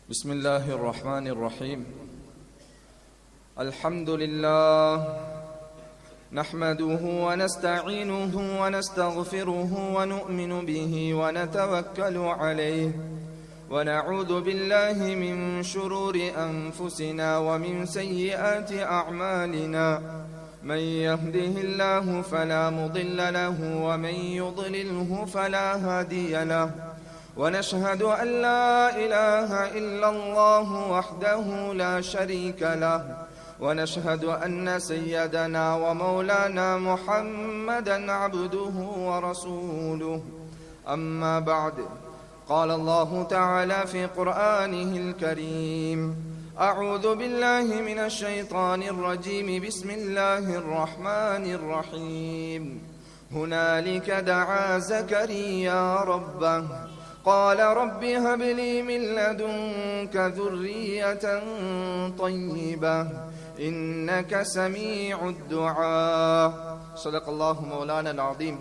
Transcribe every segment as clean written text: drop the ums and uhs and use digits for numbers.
بسم الله الرحمن الرحيم. الحمد لله نحمده ونستعينه ونستغفره ونؤمن به ونتوكل عليه ونعوذ بالله من شرور أنفسنا ومن سيئات أعمالنا. من يهده الله فلا مضل له ومن يضلله فلا هادي له. ونشهد أن لا إله إلا الله وحده لا شريك له. ونشهد أن سيدنا ومولانا محمدا عبده ورسوله. أما بعد، قال الله تعالى في قرآنه الكريم: أعوذ بالله من الشيطان الرجيم. بسم الله الرحمن الرحيم. هنالك دعا زكريا ربه قال رب هب لي من لدنك ذرية طيبة إنك سميع الدعاء. صدق الله مولانا العظيم.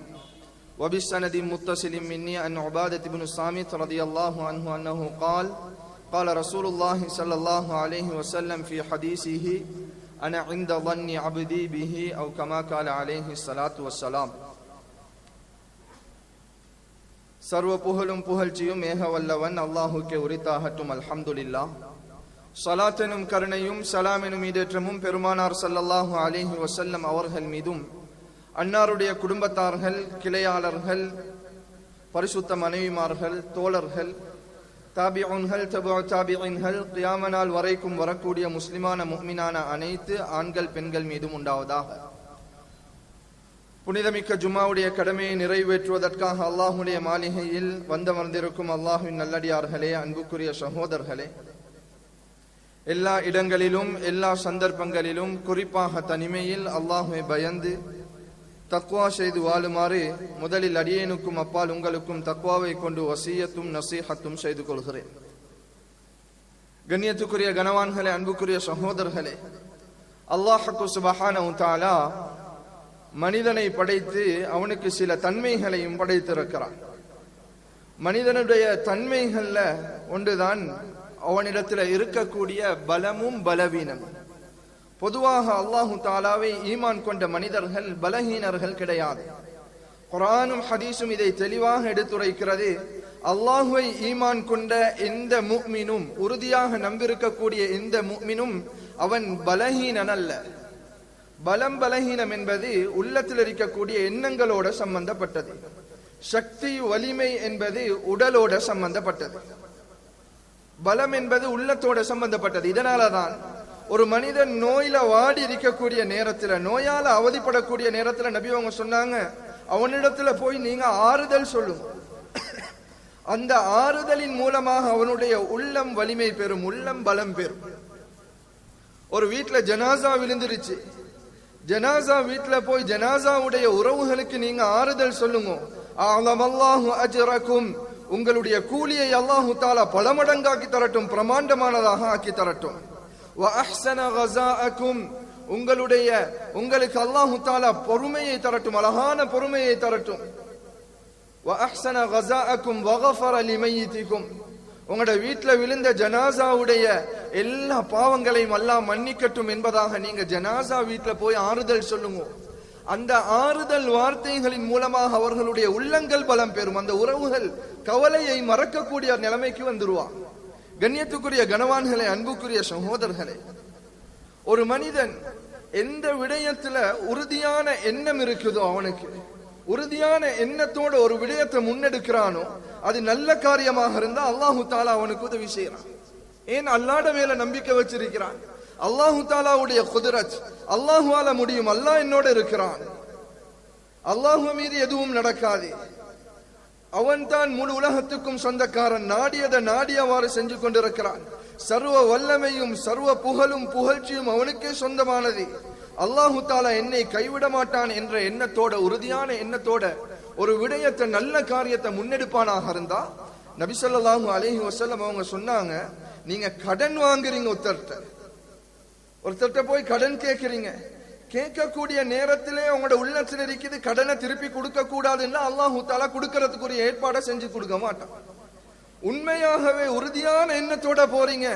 وبالسند متصل مني عن عبادة بن الصامت رضي الله عنه أنه قال: قال رسول الله صلى الله عليه وسلم في حديثه: أنا عند ظن عبدي به، أو كما قال عليه الصلاة والسلام. சர்வ புகழும் புகழ்ச்சியும் ஏக வல்லவன் அல்லாஹுக்கே உரித்தாகட்டும். அல்ஹம்துலில்லாஹ். ஸலாத்தெனும் கருணையும் சலாமெனும் ஈடேற்றமும் பெருமானார் ஸல்லல்லாஹு அலைஹி வஸல்லம் அவர்கள் மீதும், அன்னாருடைய குடும்பத்தார்கள், கிளையாளர்கள், பரிசுத்த மனைவிமார்கள், தோழர்கள், தாபிஊன்கள், தபுஉ தாபிஈன்கள், கியாம நாள் வரைக்கும் வரக்கூடிய முஸ்லிமான முஃமினான அனைத்து ஆண்கள் பெண்கள் மீதும் உண்டாவதாக. புனிதமிக்க ஜும்மாவுடைய கடமையை நிறைவேற்றுவதற்காக அல்லாஹுடைய மாளிகையில் வந்தமர்ந்திருக்கும் அல்லாஹுவின் நல்லடியார்களே, அன்புக்குரிய சகோதரர்களே, எல்லா இடங்களிலும் எல்லா சந்தர்ப்பங்களிலும் குறிப்பாக தனிமையில் அல்லாஹுவை பயந்து தக்வா செய்து வாழுமாறு முதலில் அடியேனுக்கும் அப்பால் உங்களுக்கும் தக்வாவை கொண்டு வசியத்தும் நசீஹத்தும் செய்து கொள்கிறேன். கண்ணியத்துக்குரிய கனவான்களே, அன்புக்குரிய சகோதரர்களே, அல்லாஹ் சுப்ஹானஹு வ தஆலா மனிதனை படைத்து அவனுக்கு சில தன்மைகளையும் படைத்திருக்கிறான். மனிதனுடைய தன்மைகள்ல ஒன்றுதான் அவனிடத்தில் இருக்கக்கூடிய பலமும் பலவீனம். பொதுவாக அல்லாஹு தாலாவை ஈமான் கொண்ட மனிதர்கள் பலஹீனர்கள் கிடையாது. குர்ஆனும் ஹதீஸும் இதை தெளிவாக எடுத்துரைக்கிறது. அல்லாஹுவை ஈமான் கொண்ட எந்த முஃமினும், உறுதியாக நம்பியிருக்கக்கூடிய எந்த முஃமினும் அவன் பலஹீனன் அல்ல. பலம் பலஹீனம் என்பது உள்ளத்தில் இருக்கக்கூடிய எண்ணங்களோட சம்பந்தப்பட்டது. சக்தி வலிமை என்பது உடலோட சம்பந்தப்பட்டது. பலம் என்பது உள்ளத்தோட சம்பந்தப்பட்டது. இதனாலதான் ஒரு மனிதன் நோயில வாடி இருக்கக்கூடிய நேரத்துல, நோயால அவதிப்படக்கூடிய நேரத்துல நபி அவங்க சொன்னாங்க, அவனிடத்துல போய் நீங்க ஆறுதல் சொல்லுங்க. அந்த ஆறுதலின் மூலமாக அவனுடைய உள்ளம் வலிமை பெறும், உள்ளம் பலம் பெறும். ஒரு வீட்டுல ஜனாசா விழுந்துருச்சு, ஜனாசா வீட்டுல போய் ஜனாசாவுடைய உறவுகளுக்கு நீங்க ஆறுதல் சொல்லுங்க. அல்லாஹு அஜ்ரக்கும், உங்களுடைய கூலியை அல்லாஹு தஆலா பல மடங்காக்கி தரட்டும், பிரமாண்டமானதாக ஆக்கி தரட்டும். வ அஹ்ஸன கஸாஅக்கும், உங்களுக்கு அல்லாஹு தஆலா பொறுமையை தரட்டும், அழகான பொறுமையை தரட்டும். வ அஹ்ஸன கஸாஅக்கும் வ கஃபர லிமையிதிக்கும், உங்களோட வீட்டுல விழுந்த ஜனாசாவுடைய எல்லா பாவங்களையும் அல்லாஹ் மன்னிக்கட்டும் என்பதாக நீங்க ஜனாசா வீட்டுல போய் ஆறுதல் சொல்லுங்க. அந்த ஆறுதல் வார்த்தைகளின் மூலமாக அவர்களுடைய உள்ளங்கள் பலம் பெறும். அந்த உறவுகள் கவலையை மறக்கக்கூடிய நிலைமைக்கு வந்துருவான். கண்ணியத்துக்குரிய கனவான்களே, அன்புக்குரிய சகோதரர்களே, ஒரு மனிதன் எந்த விடயத்துல உறுதியான எண்ணம் இருக்குதோ, அவனுக்கு உறுதியான எண்ணத்தோட ஒரு விடயத்தை முன்னெடுக்கிறானோ, அது நல்ல காரியமாக இருந்தா அல்லாஹு தாலா அவனுக்கு உதவி செய்யறான். ஏன்? அல்லாஹ்ட மேல நம்பிக்கை வச்சிருக்கிறான். அல்லாஹு தாலாவுடைய குதிரத், அல்லாஹுவால முடியும், அல்லாஹ் என்னோட இருக்கிறான், அல்லாஹு மீது எதுவும் நடக்காது, அவன் தான் முழு உலகத்துக்கும் சொந்தக்காரன், நாடியதை நாடியவாறு செஞ்சு கொண்டிருக்கிறான், சர்வ வல்லமையும் சர்வ புகழும் புகழ்ச்சியும் அவனுக்கே சொந்தமானது, அல்லாஹு தாலா என்னை கைவிட மாட்டான் என்ற எண்ணத்தோட, உறுதியான எண்ணத்தோட ஒரு விடயத்தை, நல்ல காரியத்தை முன்னெடுப்பானாக இருந்தா, நபி ஸல்லல்லாஹு அலைஹி வஸல்லம் அவங்க சொன்னாங்க, நீங்க கடன் வாங்குறீங்க, ஒருத்தர்ட்ட போய் கடன் கேட்கிறீங்க, கேட்கக்கூடிய நேரத்திலே உங்களோட உள்ளத்தில் இருக்குது கடனை திருப்பி கொடுக்க கூடாதுன்னா அல்லாஹு தஆலா கொடுக்கறதுக்குரிய ஏற்பாடை செஞ்சு கொடுக்க மாட்டான். உண்மையாகவே உறுதியான எண்ணத்தோட போறீங்க,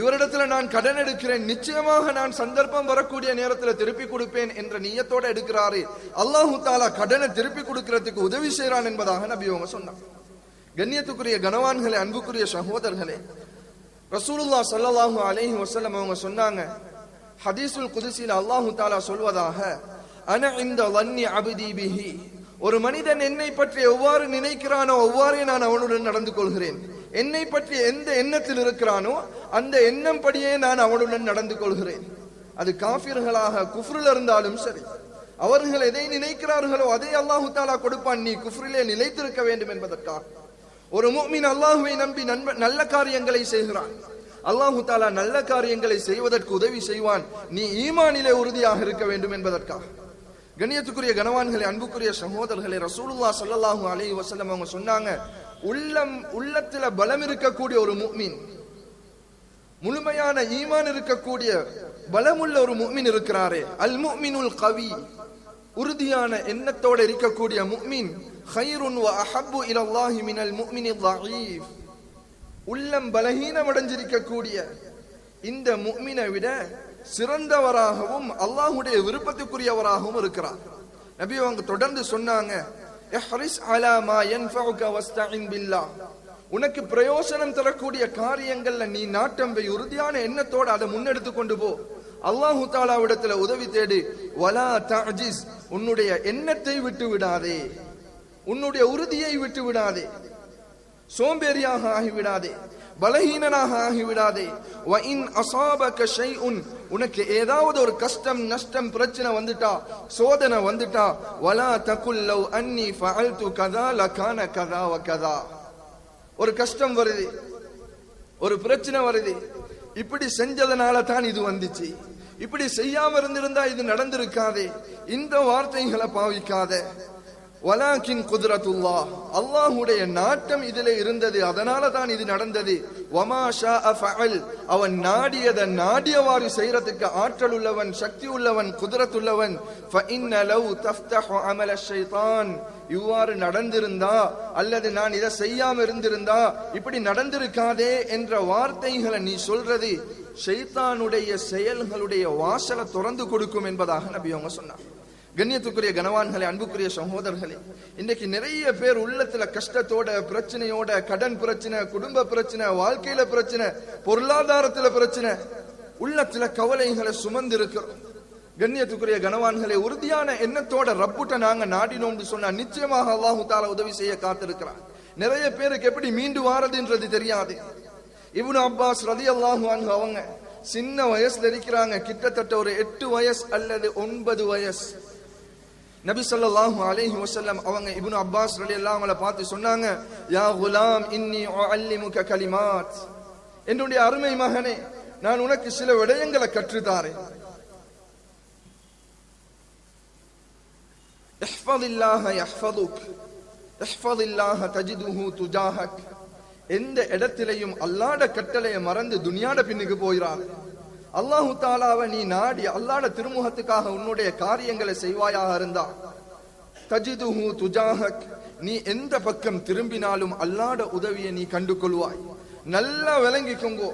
இவரிடத்துல நான் கடன் எடுக்கிறேன், நிச்சயமாக நான் சந்தர்ப்பம் வரக்கூடிய நேரத்தில் திருப்பி கொடுப்பேன் என்ற நியத்தோட எடுக்கிறாரு, அல்லாஹு தாலா கடனை திருப்பி கொடுக்கிறதுக்கு உதவி செய்யறான் என்பதாக நபி அவங்க சொன்னாங்க. கண்ணியத்துக்குரிய கனவான்களே, அன்புக்குரிய சகோதரர்களே, ரசூலுல்லாஹ் ஸல்லல்லாஹு அலைஹி வஸல்லம் அவங்க சொன்னாங்க, ஹதீஸுல் குதுஸில அல்லாஹு தாலா சொல்வதாக, அன இன்த வன்னி அப்தி பிஹி, ஒரு மனிதன் என்னை பற்றி எவ்வாறு நினைக்கிறானோ அவ்வாறே நான் அவனுடன் நடந்து கொள்கிறேன். என்னை பற்றி எந்த எண்ணத்தில் இருக்கிறானோ அந்த எண்ணம் படியே நான் அவனுடன் நடந்து கொள்கிறேன். அது காஃபிர்களாக குஃப்ரில் இருந்தாலும் சரி, அவர்கள் எதை நினைக்கிறார்களோ அதை அல்லாஹு தாலா கொடுப்பான். நீ குஃப்ரிலே நிலைத்திருக்க வேண்டும் என்பதற்காக ஒரு முஃமின் அல்லாஹுவை நம்பி நல்ல காரியங்களை செய்கிறான், அல்லாஹு தாலா நல்ல காரியங்களை செய்வதற்கு உதவி செய்வான். நீ ஈமானிலே உறுதியாக இருக்க வேண்டும் என்பதற்காக. கண்ணியத்துக்குரிய கனவான்களே, அன்புக்குரிய சகோதரர்களே, ரசூலுல்லாஹ் ஸல்லல்லாஹு அலைஹி வஸல்லம் அவங்க சொன்னாங்க, உள்ளத்துல பலம் இருக்கக்கூடிய ஒரு முஃமின், முழுமையான ஈமான் இருக்கக்கூடிய பலமுள்ள ஒரு முஃமின் இருக்கிறாரே, அல் முஃமினுல் கவி, உறுதியான எண்ணத்தோட இருக்கக்கூடிய முஃமின், கைருன் வ அஹப்பு இலல்லாஹி மினல் முஃமினில் ضعீஃப், உள்ளம் பலஹீனம் அடைஞ்சிருக்கக்கூடிய இந்த முஃமினை விட சிறந்தவராகவும் அல்லாஹ்வுடைய விருப்பத்துக்குரியவராகவும் இருக்கிறார். நபி அவங்க தொடர்ந்து சொன்னாங்க, இஹ்ரிஸ் அலா மா யன்ஃபஉக வஸ்தஇன் பில்லாஹ், உனக்கு பிரயோஜனம் தரக்கூடிய காரியங்கள்ல நீ நாட்டம் வை, உறுதியான எண்ணத்தோட அதை முன்னெடுத்து கொண்டு போ, அல்லாஹு தஆலாவிடத்துல உதவி தேடு. வலா தஅஜிஸ், உன்னுடைய எண்ணத்தை விட்டு விடாதே, உன்னுடைய உறுதியை விட்டு விடாதே, சோம்பேறியாக ஆகிவிடாதே, பலஹீனனாக ஆகிவிடாதே. வ இன் அஸாபக ஷைஉன், உனக்கு ஏதாவது ஒரு கஷ்டம் நஷ்டம் பிரச்சனை வந்துட்டா, சோதனை வந்துட்டா, வலா தகுல் லவ் அன்னி ஃபஅல்து கதா லகான கதா வ கதா, ஒரு கஷ்டம் வருது, ஒரு பிரச்சனை வருது, இப்படி செஞ்சதனால தான் இது வந்துச்சு, இப்படி செய்யாம இருந்திருந்தா இது நடந்திருக்காதே, இந்த வார்த்தைகளை பாவிக்காத. வலாக்கின் குத்ரத்துல்லாஹ், அல்லாஹ்வுடைய நாட்டம் இதிலே இருந்தது, அதனால தான் இது நடந்தது. வமா ஷாஅ ஃபஅல், அவன் நாடியதை நாடியவாறு செய்யறதுக்கு ஆற்றல் உள்ளவன், சக்தி உள்ளவன், குத்ரத் உள்ளவன். ஃபஇன்ன லவ் தஃப்தஹு அமல ஷைத்தான், இவ்வாறு நடந்திருந்தா அல்லது நான் இதை செய்யாம இருந்திருந்தா இப்படி நடந்திருக்காதே என்ற வார்த்தைகளை நீ சொல்றது ஷைத்தானுடைய செயல்களுடைய வாசலை திறந்து கொடுக்கும் என்பதாக நபி அவங்க சொன்னார். கண்ணியத்துக்குரிய கனவான்களே, அன்புக்குரிய சகோதரர்களே, இன்றைக்கு நிறைய பேர் உள்ளத்துல கஷ்டத்தோட, பிரச்சனையோட, கடன் பிரச்சனை, குடும்ப பிரச்சனை, வாழ்க்கையில பிரச்சனை, பொருளாதாரத்துல பிரச்சனை, உள்ளத்துல கவலைகளை சுமந்து இருக்கிறோம். கண்ணியத்துக்குரிய கனவான்களே, உறுதியான எண்ணத்தோட ரப்புட்ட நாங்க நாடினோம்னு சொன்னா நிச்சயமாக அல்லாஹு தஆலா உதவி செய்ய காத்திருக்கிறார். நிறைய பேருக்கு எப்படி மீண்டு வாரதுன்றது தெரியாது. இப்னு அப்பாஸ் ரலியல்லாஹு அன்ஹு அவங்க சின்ன வயசுல இருக்கிறாங்க, கிட்டத்தட்ட ஒரு 8 வயசு அல்லது 9 வயசு. நபி ஸல்லல்லாஹு அலைஹி வஸல்லம் அவங்க இப்னு அப்பாஸ் ரலியல்லாஹு அன்ஹு பார்த்து சொன்னாங்க, யா குலாம் இன்னி உஅல்லிமுக கலிமாத், என்னுடைய அருமை மகனே, நான் உனக்கு சில விடயங்களை கற்றுத்தாரேன். இஹ்ஃபதில்லாஹ யஹ்ஃபதுக், இஹ்ஃபதில்லாஹ தஜிதுஹு துஜாஹக், எந்த இடத்திலையும் அல்லாஹ்ட கட்டளையை மறந்து துனியாட பின்னுக்கு போயிறார். அல்லாஹு தாலாவை நீ நாடி அல்லாஹ்ட திருமுகத்துக்காக உன்னுடைய காரியங்களை செய்வாயாக இருந்தா, தஜிதுஹு துஜாஹக், நீ எந்த பக்கம் திரும்பினாலும் அல்லாஹ்ட உதவியை நீ கண்டு கொள்வாய். நல்லா விளங்கிக்கோங்கோ.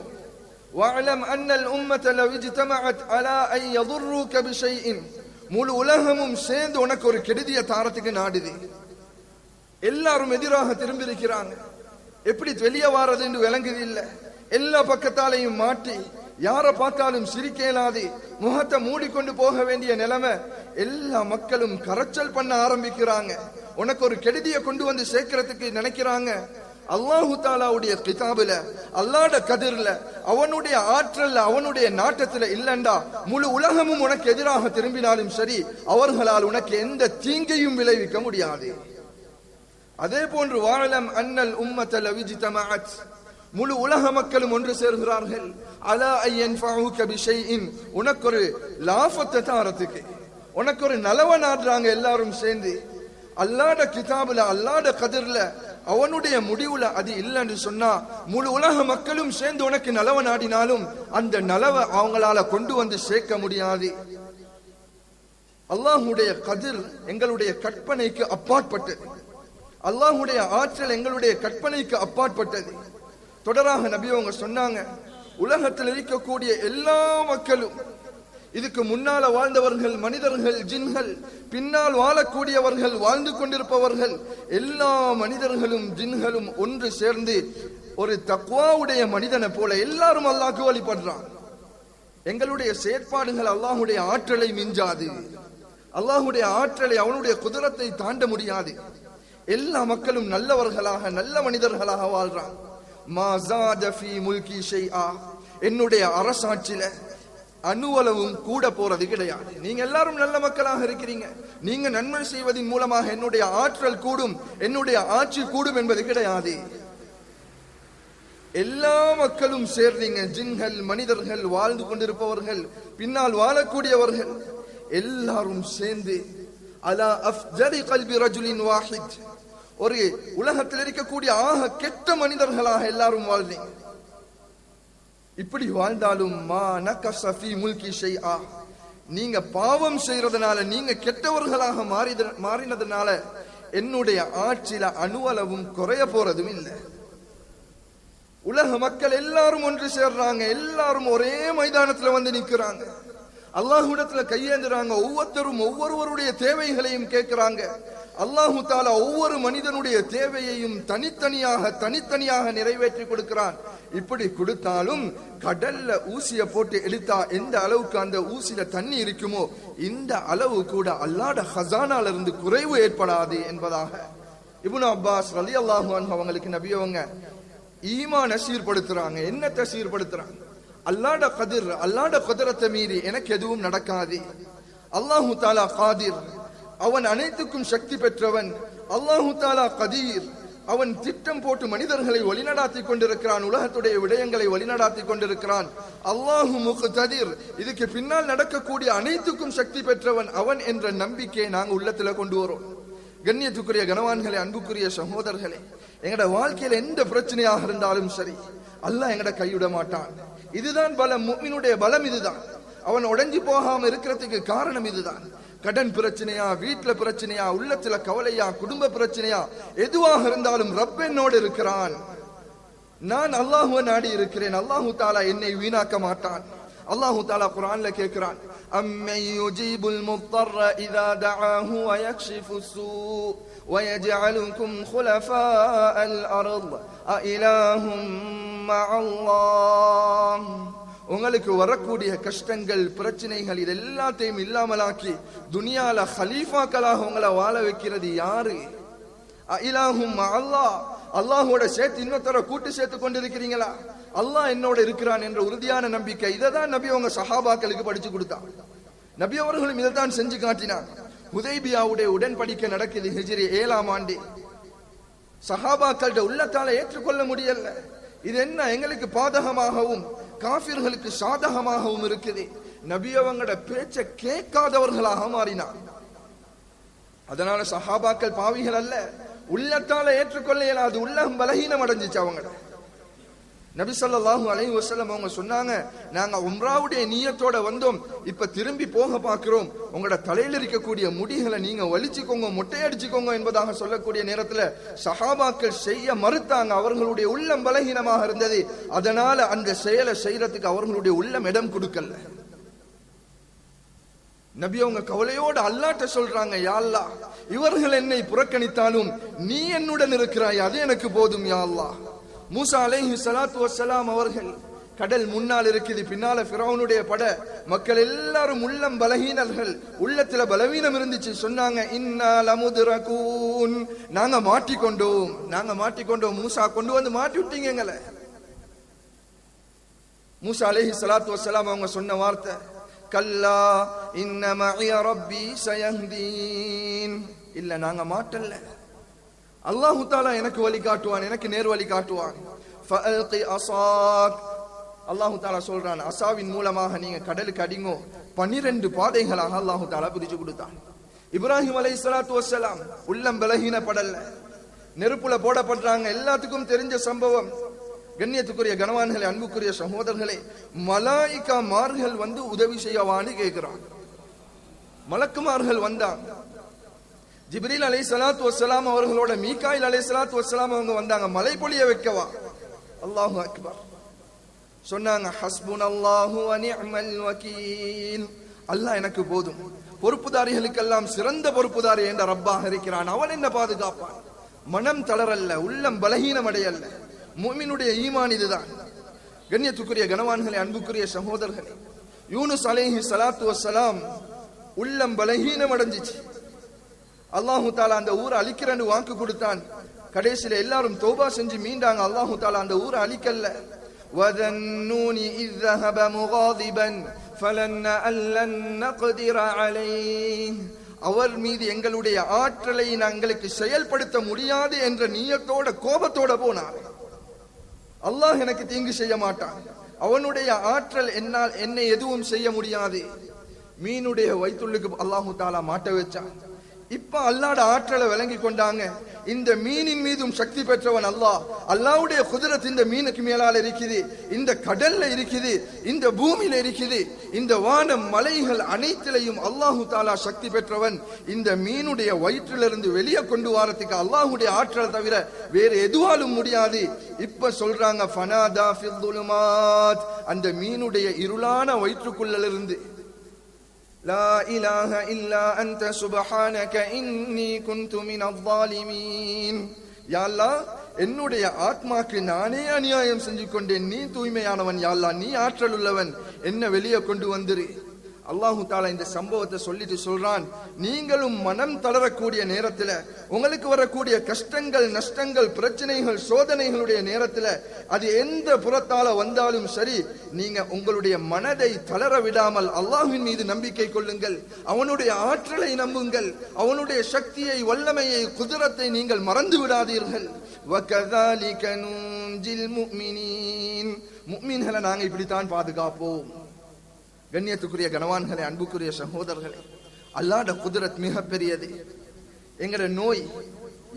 வஅலம் அன்னல் உம்மத லவ் இஜ்தமஅத் அலா அன் யதுர்ருக பிஷைஇன், முழு உலகமும் சேர்ந்து உனக்கு ஒரு கெடுதிய தாரத்துக்கு நாடுது, எல்லாரும் எதிராக திரும்பி இருக்கிறாங்க, எப்படி வெளியே வாரது என்று விளங்குது இல்ல, எல்லா பக்கத்தாலையும் மாட்டி யாரை பார்த்தாலும் சிரிக்கலாது, முகத்தை மூடிக்கொண்டு போக வேண்டிய நிலைமை, எல்லா மக்களும் கரைச்சல் பண்ண ஆரம்பிக்கிறாங்க, உனக்கு ஒரு கெடுதியை கொண்டு வந்து சேர்க்கிறதுக்கு நினைக்கிறாங்க. அல்லாஹு தாலாவுடைய கிதாபுல, அல்லாஹ்ட கதிர்ல, அவனுடைய ஆற்றல்ல, அவனுடைய நாட்டத்துல இல்லண்டா முழு உலகமும் உனக்கு எதிராக திரும்பினாலும் சரி, அவர்களால் உனக்கு எந்த தீங்கையும் விளைவிக்க முடியாது. அதே போன்று வஅலம் அன்னல் உம்மத லவ் இஜ்தமஅத், முழு உலக மக்களும் ஒன்று சேர்கிறார்கள், அலா அன் யன்ஃபஉக பிஷைஇன், உனக்கு ஒரு லாஃபத்தை தாரத்துக்கு, உனக்கு ஒரு நலவை நாடுறாங்க எல்லாரும் சேர்ந்து, அல்லாஹ்ட கிதாபுல, அல்லாஹ்ட கதிர்ல, அவனுடைய முடிவுல அது இல்லைன்னு சொன்னா முழு உலக மக்களும் சேர்ந்து உனக்கு நலவை நாடினாலும் அந்த நலவை அவங்களால கொண்டு வந்து சேர்க்க முடியாது. அல்லாஹ்வுடைய கதிர் எங்களுடைய கற்பனைக்கு அப்பாற்பட்டது, அல்லாஹ்வுடைய ஆற்றல் எங்களுடைய கற்பனைக்கு அப்பாற்பட்டது. தொடராக நபி அவங்க சொன்னாங்க, உலகத்தில் இருக்கக்கூடிய எல்லா மக்களும், இதுக்கு முன்னால வாழ்ந்தவர்கள், மனிதர்கள், ஜின்கள், பின்னால் வாழக்கூடியவர்கள், வாழ்ந்து கொண்டிருப்பவர்கள், எல்லா மனிதர்களும் ஜின்களும் ஒன்று சேர்ந்து ஒரு தக்வாவுடைய மனிதனை போல எல்லாரும் அல்லாஹ்க்கு வழிபடுறான். எங்களுடைய செயற்பாடுகள் அல்லாஹ்வுடைய ஆற்றலை மிஞ்சாது. அல்லாஹ்வுடைய ஆற்றலை, அவனுடைய குதிரத்தை தாண்ட முடியாது. எல்லா மக்களும் நல்லவர்களாக, நல்ல மனிதர்களாக வாழ்றான். மா ஸாத ஃபீ முல்கி ஷைஆ, என்னுடைய அரசாட்சியில அணுவளவும் கூட போறது கிடையாது. நீங்க எல்லாரும் நல்ல மக்களாக இருக்கிறீங்க, நீங்க நன்மை செய்வதன் மூலமாக என்னுடைய ஆற்றல் கூடும், என்னுடைய ஆட்சி கூடும் என்பது கிடையாது. எல்லா மக்களும் சேர்றீங்க, ஜின்கள், மனிதர்கள், வாழ்ந்து கொண்டிருப்பவர்கள், பின்னால் வாழக்கூடியவர்கள், எல்லாரும் சேர்ந்து அலா அஃஜரி கல்பி ரஜுலின் வாஹித், ஒரு உலகத்தில் இருக்கக்கூடிய ஆக கெட்ட மனிதர்களாக எல்லாரும் வாழ்றீங்க. இப்படி வாழ்ந்தாலும் மா நகஸ ஃபீ முல்கி ஷைஆ, நீங்க பாவம் செய்யறதுனால, நீங்க கெட்டவர்களாக மாறினதுனால என்னுடைய ஆட்சியில அணுவளவும் குறைய போறதும் இல்லை. உலக மக்கள் எல்லாரும் ஒன்று சேர்றாங்க, எல்லாரும் ஒரே மைதானத்துல வந்து நிக்கிறாங்க, அல்லாஹ்விடத்துல கையேந்துறாங்க, ஒவ்வொருத்தரும் ஒவ்வொருவருடைய தேவைகளையும் கேட்கிறாங்க. அல்லாஹு தஆலா ஒவ்வொரு மனிதனுடைய தேவையையும் தனித்தனியாக நிறைவேற்றி கொடுக்கிறான். இப்படி கொடுத்தாலும் கடல்ல ஊசிய போட்டு எடுத்தா எந்த அளவுக்கு அந்த ஊசியில தண்ணி இருக்குமோ இந்த அளவு கூட அல்லாஹ்வுடைய ஹஸானால இருந்து குறைவு ஏற்படாது என்பதாக இப்னு அப்பாஸ் ரலியல்லாஹு அன்ஹு அவங்களுக்கு நபி அவங்க ஈமான சீர்படுத்துறாங்க. என்னத்தை சீர்படுத்துறாங்க? அல்லாஹ்வுடைய கதிர், அல்லாஹ்வுடைய குதிரத்தை மீறி எனக்கு எதுவும் நடக்காது. அல்லாஹு தஆலா காதிர், அவன் அனைத்துக்கும் சக்தி பெற்றவன். அல்லாஹு தஆலா கதீர், அவன் திட்டம் போட்டு மனிதர்களை வழிநடாத்தி கொண்டிருக்கிறான், உலகத்துடைய விடயங்களை வழிநடாத்தி கொண்டிருக்கிறான். அல்லாஹு முக்ததிர், இதுக்கு பின்னால் நடக்கக்கூடிய அனைத்துக்கும் சக்தி பெற்றவன் அவன் என்ற நம்பிக்கையை நாங்க உள்ளத்துல கொண்டு வரோம். கண்ணியத்துக்குரிய கனவான்களே, அன்புக்குரிய சகோதரர்களே, எங்கட வாழ்க்கையில எந்த பிரச்சனையாக இருந்தாலும் சரி, அல்லாஹ் எங்கட கைவிட மாட்டான். இதுதான் பலம், முஃமினுடைய பலம் இதுதான். அவன் உடைஞ்சு போகாம இருக்கிறதுக்கு காரணம் இதுதான். கடன் பிரச்சனையா, வீட்டுல பிரச்சனையா, உள்ளத்துல கவலையா, குடும்ப பிரச்சனையா, எதுவாக இருந்தாலும் ரப் என்னோடு இருக்கிறான். நான் அல்லாஹ்வை நாடி இருக்கிறேன், அல்லாஹு தஆலா என்னை வீணாக்க மாட்டான். அல்லாஹு தஆலா குர்ஆன்ல கேக்குறான், அம்மை யுஜீபுல் முத்தர்ர இதா தஆஹு வ யக்ஷிஃபுஸ் ஸூ வ யஜஅலுக்கும் குலஃபாஅல் அர்ض் அஇலாஹும் மஅல்லாஹ். உங்களுக்கு வரக்கூடிய கஷ்டங்கள், பிரச்சனைகள், இது எல்லாத்தையும் இல்லாமலாக்கி துனியால ஹலீஃபாக்களாக உங்களை வாழ வைக்கிறது யாரு? அஇலாஹும் அல்லாஹ், அல்லாஹோட சேர்த்து இன்னொருத்தர கூட்டு சேர்த்து கொண்டிருக்கிறீங்களா? அல்லாஹ் என்னோட இருக்கிறான் என்ற உறுதியான நம்பிக்கை. இதை தான் நபி அவங்க சஹாபாக்களுக்கு படிச்சு கொடுத்தாங்க. நபி அவர்களும் இதைத்தான் செஞ்சு காட்டினாங்க. ஹுதைபியாவுடைய உடன்படிக்கை நடக்குது ஹிஜ்ரி 7ஆம் ஆண்டு. சஹாபாக்களோட உள்ளத்தால ஏற்றுக்கொள்ள முடியல. இது என்ன, எங்களுக்கு பாதகமாகவும் காஃபிர்களுக்கு சாதகமாகவும் இருக்குது. நபி அவங்களோட பேச்ச கேட்காதவர்களாக மாறினார். அதனால சஹாபாக்கள் பாவிகள் அல்ல, உள்ளத்தால ஏற்றுக்கொள்ள இயலாது, உள்ளம் பலகீனம் அடைஞ்சிச்சு அவங்க. நபி ஸல்லல்லாஹு அலைஹி வஸல்லம் அவங்க சொன்னாங்க, நாங்க உம்ராவுடைய நியத்தோட வந்தோம், இப்ப திரும்பி போக பார்க்கிறோம், உங்களோட தலையில இருக்கக்கூடிய முடிகளை நீங்க வலிச்சுக்கோங்க, மொட்டையடிச்சுக்கோங்க என்பதாக சொல்லக்கூடிய நேரத்துல சஹாபாக்கள் செய்ய மறுத்தாங்க. அவர்களுடைய உள்ளம் பலகீனமாக இருந்தது. அதனால அந்த செயலை செய்யறதுக்கு அவர்களுடைய உள்ளம் இடம் கொடுக்கல. நபி அவங்க கவலையோடு அல்லாஹ்ட்ட சொல்றாங்க, யா அல்லாஹ், இவர்கள் என்னை புறக்கணித்தாலும் நீ என்னுடன் இருக்கிறாய், அது எனக்கு போதும் யா அல்லாஹ். மூசா அலைஹி ஸலாத்து வஸ்ஸலாம் அவர்கள், கடல் முன்னால் இருக்குது, பின்னால ஃபிரௌனுடைய பட, மக்கள் எல்லாரும் உள்ளம் பலஹீனர்கள், உள்ளத்துல பலவீனம் இருந்துச்சு. சொன்னாங்க, இன்னா லமுத்ரகூன், நாங்க மாட்டிக்கொண்டோம். மூசா கொண்டு வந்து மாட்டி விட்டீங்க எங்களை. மூசா அலைஹி ஸலாத்து வஸ்ஸலாம் அவங்க சொன்ன வார்த்தை, கல்லா இன்ன மஇய ரப்பி சயஹ்தீன், இல்ல நாங்க மாட்டல்ல, அல்லாஹு தஆலா எனக்கு வழி காட்டுவான், எனக்கு நேர் வழி காட்டுவான். ஃபஅல்கி அஸாக், அல்லாஹு தஆலா சொல்றான், அசாவின் மூலமாக நீங்க கடலுக்கு அடிங்கோ. 12 பாதைகளாக அல்லாஹு தஆலா பிரிச்சு கொடுத்தான். இப்ராஹிம் அலைஹிஸ்ஸலாத்து வஸ்ஸலாம் உள்ளம் பலஹீனப்படல, நெருப்புல போடப்படுறாங்க. எல்லாத்துக்கும் தெரிஞ்ச சம்பவம். கண்ணியத்துக்குரிய கனவான்களே, அன்புக்குரிய சகோதரர்களே, மலாயிகாமார்கள் வந்து உதவி செய்யவான்னு கேட்கிறான். மலக்குமார்கள் வந்தாங்க. ஜிப்ரீல் அலைஹிஸ்ஸலாத்து வஸ்ஸலாம் அவர்களோட மீகாயில் அலைஹிஸ்ஸலாத்து வஸ்ஸலாம் அவங்க வந்தாங்க. மலை பொழிய வைக்கவா? அல்லாஹு அக்பர். சொன்னாங்க, ஹஸ்புனல்லாஹு வ நிஅமல் வகீல். அல்லாஹ் எனக்கு போதும், பொறுப்புதாரிகளுக்கெல்லாம் சிறந்த பொறுப்புதாரி என்ற ரப்பாக இருக்கிறான், அவன் என்ன பாதுகாப்பான். மனம் தளரல்ல, உள்ளம் பலகீனம் அடையல்ல. முஃமினுடைய ஈமான் இதுதான். கண்ணியத்துக்குரிய கனவான்களே, அன்புக்குரிய சகோதரர்களே, யூனுஸ் அலைஹி ஸலாத்து வஸ்ஸலாம் உள்ளம் பலகீனம் அடைஞ்சிச்சு. அல்லாஹு தஆலா அந்த ஊரை அழிக்கிறன்னு வாக்கு கொடுத்தான். கடைசியில எல்லாரும் தௌபா செஞ்சு மீண்டாங்க. அல்லாஹு தஆலா அந்த ஊரை அழிக்கல்ல. வதன்னூனி இذ ذهب مغاضبا فلن ألن نقدر عليه. அவர் மீது எங்களுடைய ஆற்றலை நாங்களுக்கு செயல்படுத்த முடியாது என்ற நியத்தோட கோபத்தோட போனார். அல்லாஹ் எனக்கு தீங்கு செய்ய மாட்டான், அவனுடைய ஆற்றல் என்னால் என்னை எதுவும் செய்ய முடியாது. மீனுடைய வயிற்றுள்ளுக்கு அல்லாஹு தஆலா மாட்ட வச்சான். இப்ப அல்லாஹ்வுடைய ஆற்றலை விளங்கி கொண்டாங்க. இந்த மீனின் மீதும் சக்தி பெற்றவன் அல்லாஹ். அல்லாஹ்வுடைய குதிரத் இந்த மீனுக்கு மேலால இருக்குது, இந்த கடல்ல இருக்குது, இந்த பூமியில இருக்குது, இந்த வானம் மலைகள் அனைத்திலையும் அல்லாஹு தஆலா சக்தி பெற்றவன். இந்த மீனுடைய வயிற்றிலிருந்து வெளியே கொண்டு வரதுக்கு அல்லாஹ்வுடைய ஆற்றல் தவிர வேற எதுவாலும் முடியாது. இப்ப சொல்றாங்க, ஃபனாதா ஃபில் ظுலுமாத், அந்த மீனுடைய இருளான வயிற்றுக்குள்ளிலிருந்து, லா இலாஹ இல்லா அன்த சுப்ஹானக இன்னி குன்து மினல் ஸாலிமீன். யா அல்லாஹ், என்னுடைய ஆத்மாக்கு நானே அநியாயம் செஞ்சு கொண்டேன், நீ தூய்மையானவன் யா அல்லாஹ், நீ ஆற்றல் உள்ளவன், என்ன வெளியே கொண்டு வந்துரு. அல்லாஹு தஆலா இந்த சம்பவத்தை சொல்லிட்டு சொல்றான், நீங்களும் மனம் தளரக்கூடிய நேரத்துல, உங்களுக்கு வரக்கூடிய கஷ்டங்கள் நஷ்டங்கள் பிரச்சனைகள் சோதனைகளுடைய நேரத்துல, அது எந்த புறத்தால வந்தாலும் சரி, நீங்க உங்களுடைய மனதை தளர விடாமல் அல்லாஹ்வின் மீது நம்பிக்கை கொள்ளுங்கள், அவனுடைய ஆற்றலை நம்புங்கள், அவனுடைய சக்தியை வல்லமையை குதிரத்தை நீங்கள் மறந்து விடாதீர்கள். வகذلك நுஞ்சில் முஃமினீன், முஃமின்களை நாங்க இப்படித்தான் பாதுகாப்போம். கண்ணியத்துக்குரிய கனவான்களே, அன்புக்குரிய சகோதரர்களே, அல்லாஹ்வுடைய குதிரத் மிக பெரியது. எங்கட நோய்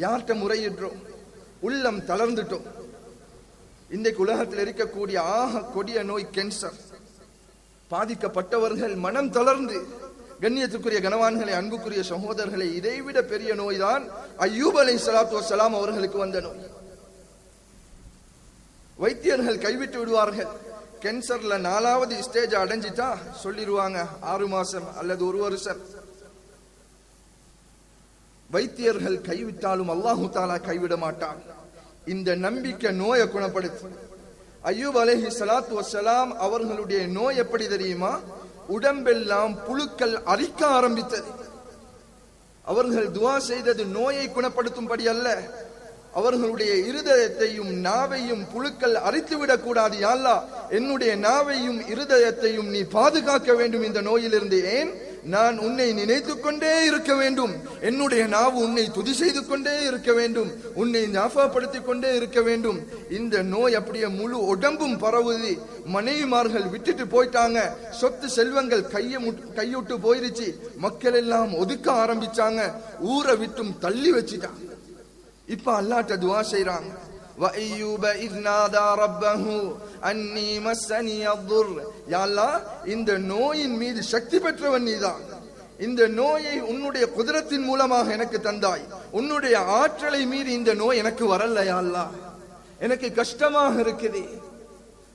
யார்கிட்ட முறையிடுறோம், உள்ளம் தளர்ந்துட்டோம். இன்றைக்கு உலகத்தில் இருக்கக்கூடிய ஆக கொடிய நோய் கேன்சர். பாதிக்கப்பட்டவர்கள் மனம் தளர்ந்து, கண்ணியத்துக்குரிய கனவான்களே, அன்புக்குரிய சகோதரர்களே, இதைவிட பெரிய நோய் தான் அய்யூப் அலைஹிஸ்ஸலாத்து வஸ்ஸலாம் அவர்களுக்கு வந்த நோய். வைத்தியர்கள் கைவிட்டு விடுவார்கள். கேன்சர்ல 4வது ஸ்டேஜ் அடைஞ்சிட்டா சொல்லிடுவாங்க 6 மாசம் அல்லது 1 வருஷம். வைத்தியர்கள் கைவிட்டாலும் அல்லாஹு தஆலா கைவிட மாட்டான். இந்த நம்பிக்கை நோயை குணப்படுத்து. அய்யூப் அலைஹிஸ்ஸலாத்து வஸ்ஸலாம் அவர்களுடைய நோய் எப்படி தெரியுமா? உடம்பெல்லாம் புழுக்கள் அரிக்க ஆரம்பித்தது. அவர்கள் துஆ செய்தது நோயை குணப்படுத்தும்படி அல்ல, அவர்களுடைய இருதயத்தையும் நாவையும் புழுக்கள் அரித்துவிடக் கூடாது. யா அல்லாஹ், என்னுடைய நாவையும் இருதயத்தையும் நீ பாதுகாக்க வேண்டும் இந்த நோயிலிருந்து. ஏன்? நான் உன்னை நினைத்துக் கொண்டே இருக்க வேண்டும், என்னுடைய நாவு உன்னை துதி செய்து கொண்டே இருக்க வேண்டும், உன்னை ஞாபகப்படுத்திக் கொண்டே இருக்க வேண்டும். இந்த நோய் அப்படியே முழு உடம்பும் பரவுது. மனைவிமார்கள் விட்டுட்டு போயிட்டாங்க, சொத்து செல்வங்கள் கையுட்டு போயிருச்சு, மக்கள் எல்லாம் ஒதுக்க ஆரம்பிச்சாங்க, ஊரை விட்டும் தள்ளி வச்சுட்டாங்க. இப்ப அல்லாஹ்ட்ட துஆ செய்றாங்க. وَأَيُّوبَ إِذْ نَادَى رَبَّهُ أَنِّي مَسَّنِيَ الضُّرُّ. யா அல்லாஹ், இந்த நோயின் மீது சக்தி பெற்றவன் நீதான். இந்த நோயை உன்னுடைய குதிரத்தின் மூலமாக எனக்கு தந்தாய். உன்னுடைய ஆற்றலை மீறி இந்த நோய் எனக்கு வரல யா அல்லாஹ், எனக்கு கஷ்டமாக இருக்குது.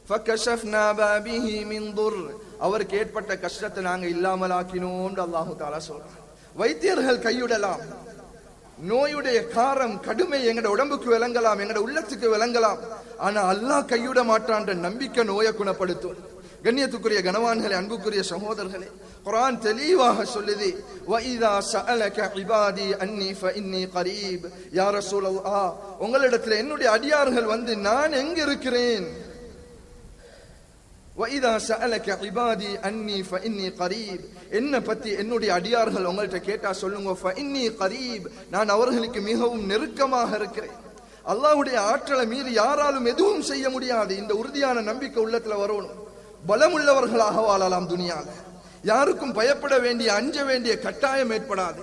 فَكَشَفْنَا مَا بِهِ مِنْ ضُرٍّ. அவருக்கு ஏற்பட்ட கஷ்டத்தை நாங்க இல்லாமல் ஆக்கினோம் அல்லாஹ் தஆலா சொல்றார். வைத்தியர்கள் கையுடலாம், நோயுடைய காரம் கடுமை எங்கட உடம்புக்கு விளங்கலாம், எங்கட உள்ளத்துக்கு விளங்கலாம், ஆனா அல்லாஹ் கையுட மாட்டான்ற நம்பிக்கை நோயை குணப்படுத்தும். கண்ணியத்துக்குரிய கனவான்களே, அன்புக்குரிய சகோதரர்களே, குர்ஆன் தெளிவாக சொல்லுது, وَإِذَا سَأَلَكَ عِبَادِي أَنِّي فَإِنِّي قَرِيبٌ. யா ரசூலல்லாஹ், உங்களிடத்தில் என்னுடைய அடியார்கள் வந்து நான் எங்க இருக்கிறேன், وَإِذَا سَأَلَكَ عِبَادِي أَنِّي فَإِنِّي قَرِيبٌ. என்ன பத்தி என்னுடைய அடியார்கள் உங்கள்கிட்ட கேட்டா சொல்லுங்க, فَإِنِّي قَرِيبٌ, நான் அவர்களுக்கு மிகவும் நெருக்கமாக இருக்கிறேன். அல்லாஹ்வுடைய ஆற்றலை மீறி யாராலும் எதுவும் செய்ய முடியாது. இந்த உறுதியான நம்பிக்கை உள்ளத்துல வரணும். பலமுள்ளவர்களாக வாழலாம் துனியால, யாருக்கும் பயப்பட வேண்டிய அஞ்ச வேண்டிய கட்டாயம் ஏற்படாது.